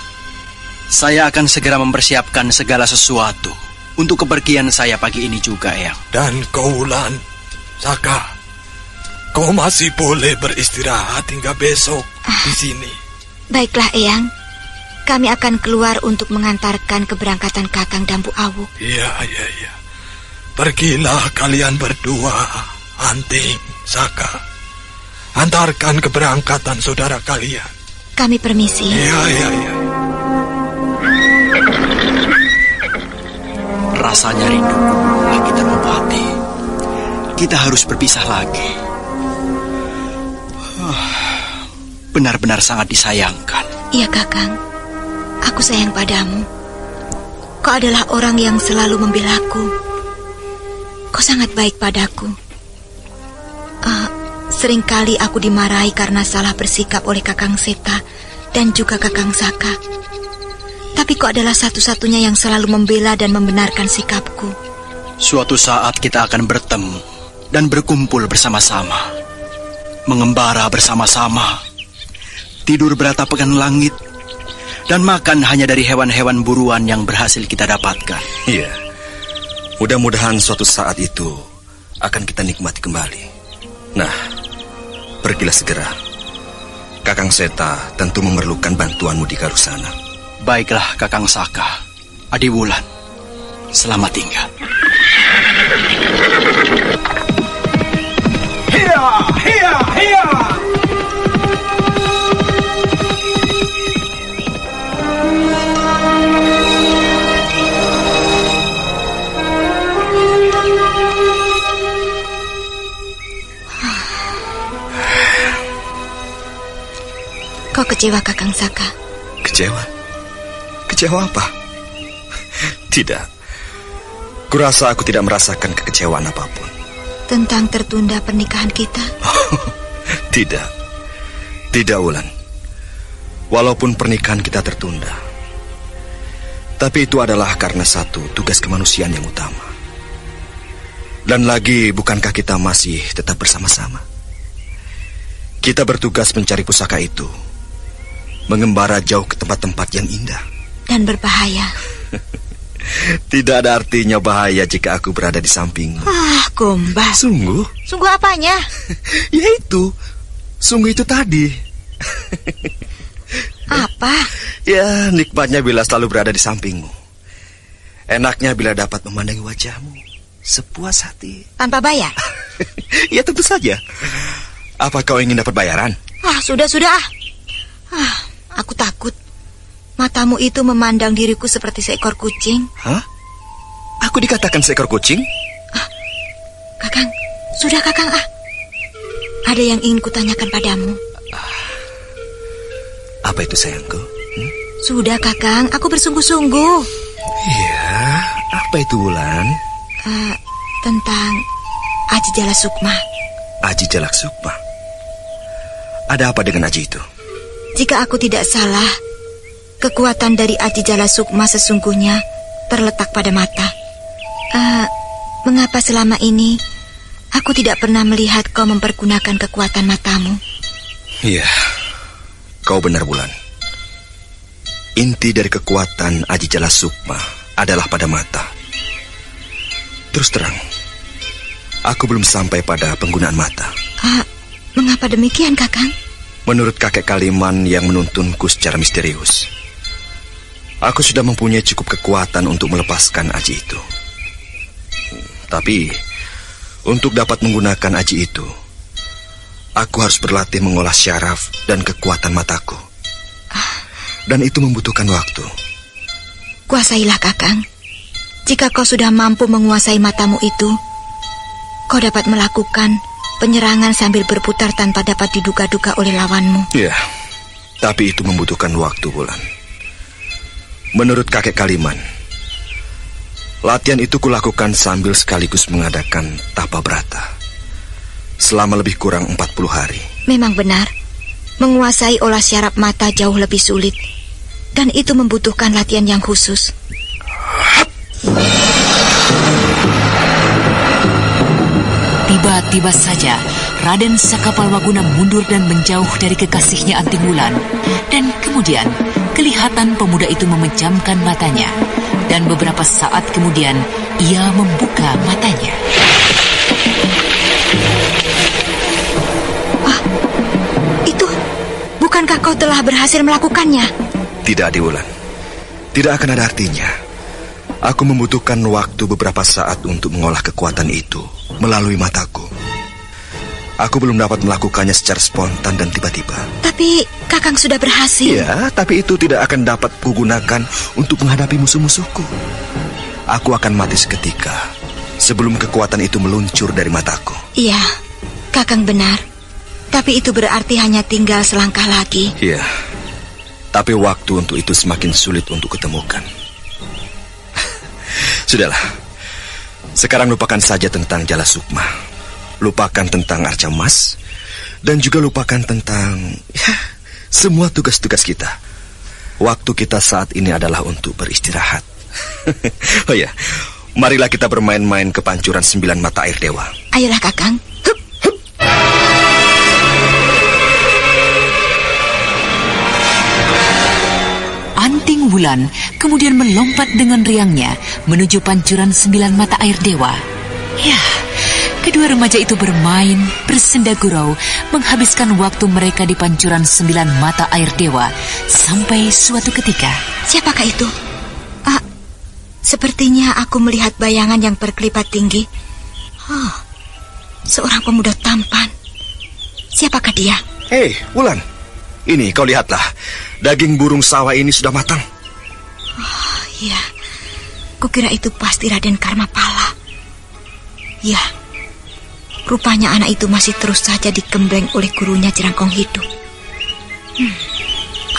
Saya akan segera mempersiapkan segala sesuatu untuk kepergian saya pagi ini juga, Eyang. Dan kau Wulan, Saka, kau masih boleh beristirahat hingga besok di sini. Baiklah, Eyang. Kami akan keluar untuk mengantarkan keberangkatan Kakang Dampu Awu. Iya. Pergilah kalian berdua, Anting, Saka. Antarkan keberangkatan saudara kalian. Kami permisi. Iya. Rasanya rinduku lagi terobati. Kita harus berpisah lagi. Benar-benar sangat disayangkan. Iya, Kakang. Aku sayang padamu. Kau adalah orang yang selalu membelaku. Kau sangat baik padaku. Seringkali aku dimarahi karena salah bersikap oleh Kakang Seta dan juga Kakang Saka. Tapi kau adalah satu-satunya yang selalu membela dan membenarkan sikapku. Suatu saat kita akan bertemu dan berkumpul bersama-sama, mengembara bersama-sama, tidur beratapakan langit, dan makan hanya dari hewan-hewan buruan yang berhasil kita dapatkan. Iya, mudah-mudahan suatu saat itu akan kita nikmati kembali. Nah, pergilah segera. Kakang Seta tentu memerlukan bantuanmu di Galuh sana. Baiklah, Kakang Saka, Adi Wulan, selamat tinggal. Hiya! Kau kecewa, Kakang Saka? Kecewa? Kecewa apa? Tidak. Kurasa aku tidak merasakan kekecewaan apapun. Tentang tertunda pernikahan kita? Tidak. Tidak, Wulan. Walaupun pernikahan kita tertunda, tapi itu adalah karena satu tugas kemanusiaan yang utama. Dan lagi, bukankah kita masih tetap bersama-sama? Kita bertugas mencari pusaka itu, mengembara jauh ke tempat-tempat yang indah dan berbahaya. Tidak ada artinya bahaya jika aku berada di sampingmu. Gombal. Sungguh? Sungguh apanya? Yaitu, sungguh itu tadi. Apa? Ya, nikmatnya bila selalu berada di sampingmu. Enaknya bila dapat memandangi wajahmu sepuas hati. Tanpa bayar? Ya, tentu saja. Apa kau ingin dapat bayaran? Sudah. Aku takut. Matamu itu memandang diriku seperti seekor kucing. Hah? Aku dikatakan seekor kucing? Kakang, sudah Kakang. Ada yang ingin kutanyakan padamu. Apa itu sayangku? Sudah Kakang, aku bersungguh-sungguh. Iya, apa itu Wulan? Tentang Aji Jala Sukma. Aji Jala Sukma? Ada apa dengan Aji itu? Jika aku tidak salah, kekuatan dari Aji Jala Sukma sesungguhnya terletak pada mata. Mengapa selama ini aku tidak pernah melihat kau mempergunakan kekuatan matamu? Iya, kau benar Wulan. Inti dari kekuatan Aji Jala Sukma adalah pada mata. Terus terang, aku belum sampai pada penggunaan mata. Mengapa demikian, Kakang? Menurut kakek Kaliman yang menuntunku secara misterius, aku sudah mempunyai cukup kekuatan untuk melepaskan aji itu. Tapi, untuk dapat menggunakan aji itu, aku harus berlatih mengolah syaraf dan kekuatan mataku. Dan itu membutuhkan waktu. Kuasailah, Kakang. Jika kau sudah mampu menguasai matamu itu, kau dapat melakukan penyerangan sambil berputar tanpa dapat diduga-duga oleh lawanmu. Ya, tapi itu membutuhkan waktu, Wulan. Menurut kakek Kaliman, latihan itu kulakukan sambil sekaligus mengadakan tapa brata. selama lebih kurang 40 hari. Memang benar, menguasai olah syaraf mata jauh lebih sulit, dan itu membutuhkan latihan yang khusus. Tiba-tiba saja Raden Sakapalwaguna mundur dan menjauh dari kekasihnya Anting Wulan. Dan kemudian kelihatan pemuda itu memejamkan matanya. Dan beberapa saat kemudian ia membuka matanya. Wah, itu bukankah kau telah berhasil melakukannya? Tidak, Adi Wulan. Tidak akan ada artinya. Aku membutuhkan waktu beberapa saat untuk mengolah kekuatan itu melalui mataku. Aku belum dapat melakukannya secara spontan dan tiba-tiba. Tapi Kakang sudah berhasil. Iya, tapi itu tidak akan dapat kugunakan untuk menghadapi musuh-musuhku. Aku akan mati seketika sebelum kekuatan itu meluncur dari mataku. Iya, Kakang benar. Tapi itu berarti hanya tinggal selangkah lagi. Iya, tapi waktu untuk itu semakin sulit untuk kutemukan. Sudahlah, sekarang lupakan saja tentang Jala Sukma. Lupakan tentang Arca Emas. Dan juga lupakan tentang semua tugas-tugas kita. Waktu kita saat ini adalah untuk beristirahat. Oh ya, marilah kita bermain-main ke pancuran 9 mata air dewa. Ayolah Kakang. Anting Wulan kemudian melompat dengan riangnya menuju pancuran 9 mata air dewa. Ya, kedua remaja itu bermain, bersenda gurau, menghabiskan waktu mereka di pancuran 9 mata air dewa sampai suatu ketika. Siapakah itu? Sepertinya aku melihat bayangan yang berkelipat tinggi. Seorang pemuda tampan. Siapakah dia? Hei, Wulan. Ini kau lihatlah, daging burung sawah ini sudah matang. Iya, kukira itu pasti Raden Karmapala. Ya, rupanya anak itu masih terus saja dikembleng oleh gurunya Jerangkong Hidup.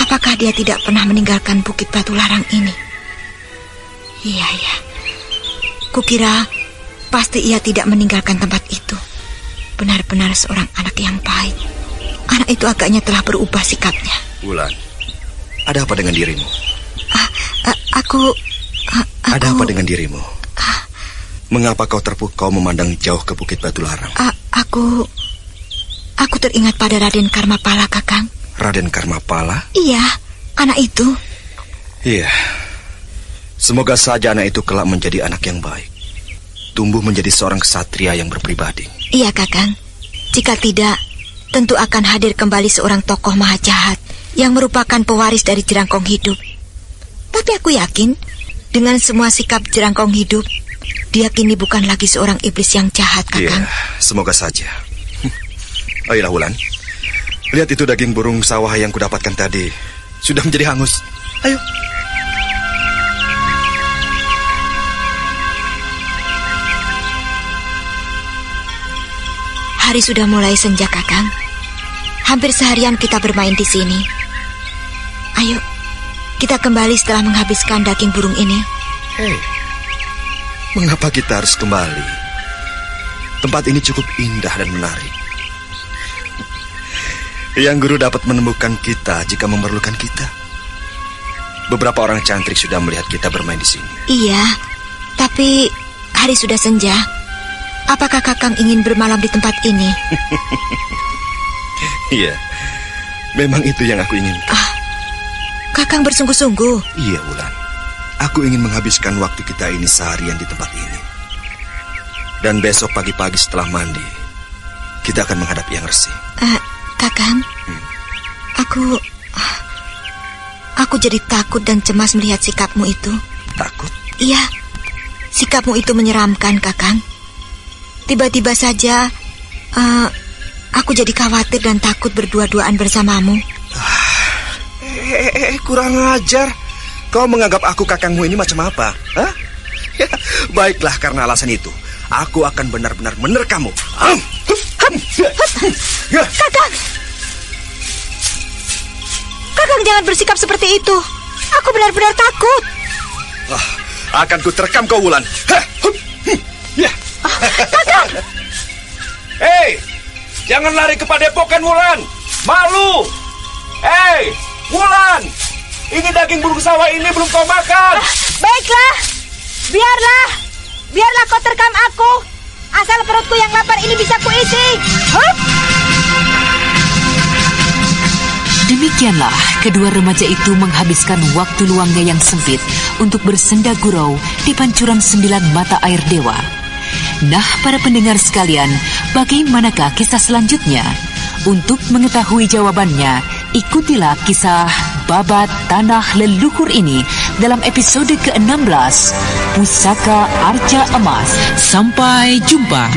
Apakah dia tidak pernah meninggalkan Bukit Batu Larang ini? Iya, kukira pasti ia tidak meninggalkan tempat itu. Benar-benar seorang anak yang baik. Anak itu agaknya telah berubah sikapnya. Wulan, ada apa dengan dirimu? Aku... Ada apa dengan dirimu? Mengapa kau terpukau memandang jauh ke Bukit Batu Larang? Aku teringat pada Raden Karmapala, Kakang. Raden Karmapala? Iya, anak itu. Iya. Semoga saja anak itu kelak menjadi anak yang baik. Tumbuh menjadi seorang ksatria yang berpribadi. Iya, Kakang. Jika tidak, tentu akan hadir kembali seorang tokoh maha jahat yang merupakan pewaris dari Jerangkong Hidup. Tapi aku yakin, dengan semua sikap Jerangkong Hidup, dia kini bukan lagi seorang iblis yang jahat, Kakang. Iya, semoga saja. Ayolah, Wulan. Lihat itu daging burung sawah yang kudapatkan tadi. Sudah menjadi hangus. Ayo. Hari sudah mulai senja, Kakang. Hampir seharian kita bermain di sini. Ayo, kita kembali setelah menghabiskan daging burung ini. Hei, mengapa kita harus kembali? Tempat ini cukup indah dan menarik. Yang Guru dapat menemukan kita jika memerlukan kita. Beberapa orang cantrik sudah melihat kita bermain di sini. Iya, tapi hari sudah senja. Apakah Kakang ingin bermalam di tempat ini? Iya, memang itu yang aku inginkan. Kakang bersungguh-sungguh. Iya, Wulan. Aku ingin menghabiskan waktu kita ini seharian di tempat ini. Dan besok pagi-pagi setelah mandi, kita akan menghadap Yang Resi. Kakang, aku jadi takut dan cemas melihat sikapmu itu. Takut? Iya, sikapmu itu menyeramkan, Kakang. Tiba-tiba saja aku jadi khawatir dan takut berdua-duaan bersamamu. Kurang ajar. Kau menganggap aku kakangmu ini macam apa? Hah? Baiklah, karena alasan itu aku akan benar-benar menerkammu. Kakang! Kakang jangan bersikap seperti itu. Aku benar-benar takut. Akan kuterkam kau, Wulan. Kakang! Hei, Jangan lari ke padepokan, Wulan. Malu. Hei, Wulan. Ini daging burung sawah ini belum kau makan. Baiklah. Biarlah kau terkam aku. Asal perutku yang lapar ini bisa kuisi. Demikianlah kedua remaja itu menghabiskan waktu luangnya yang sempit untuk bersenda gurau di pancuran 9 mata air dewa. Nah, para pendengar sekalian, bagaimanakah kisah selanjutnya? Untuk mengetahui jawabannya, ikutilah kisah Babat Tanah Leluhur ini dalam episode ke-16, Pusaka Arca Emas. Sampai jumpa.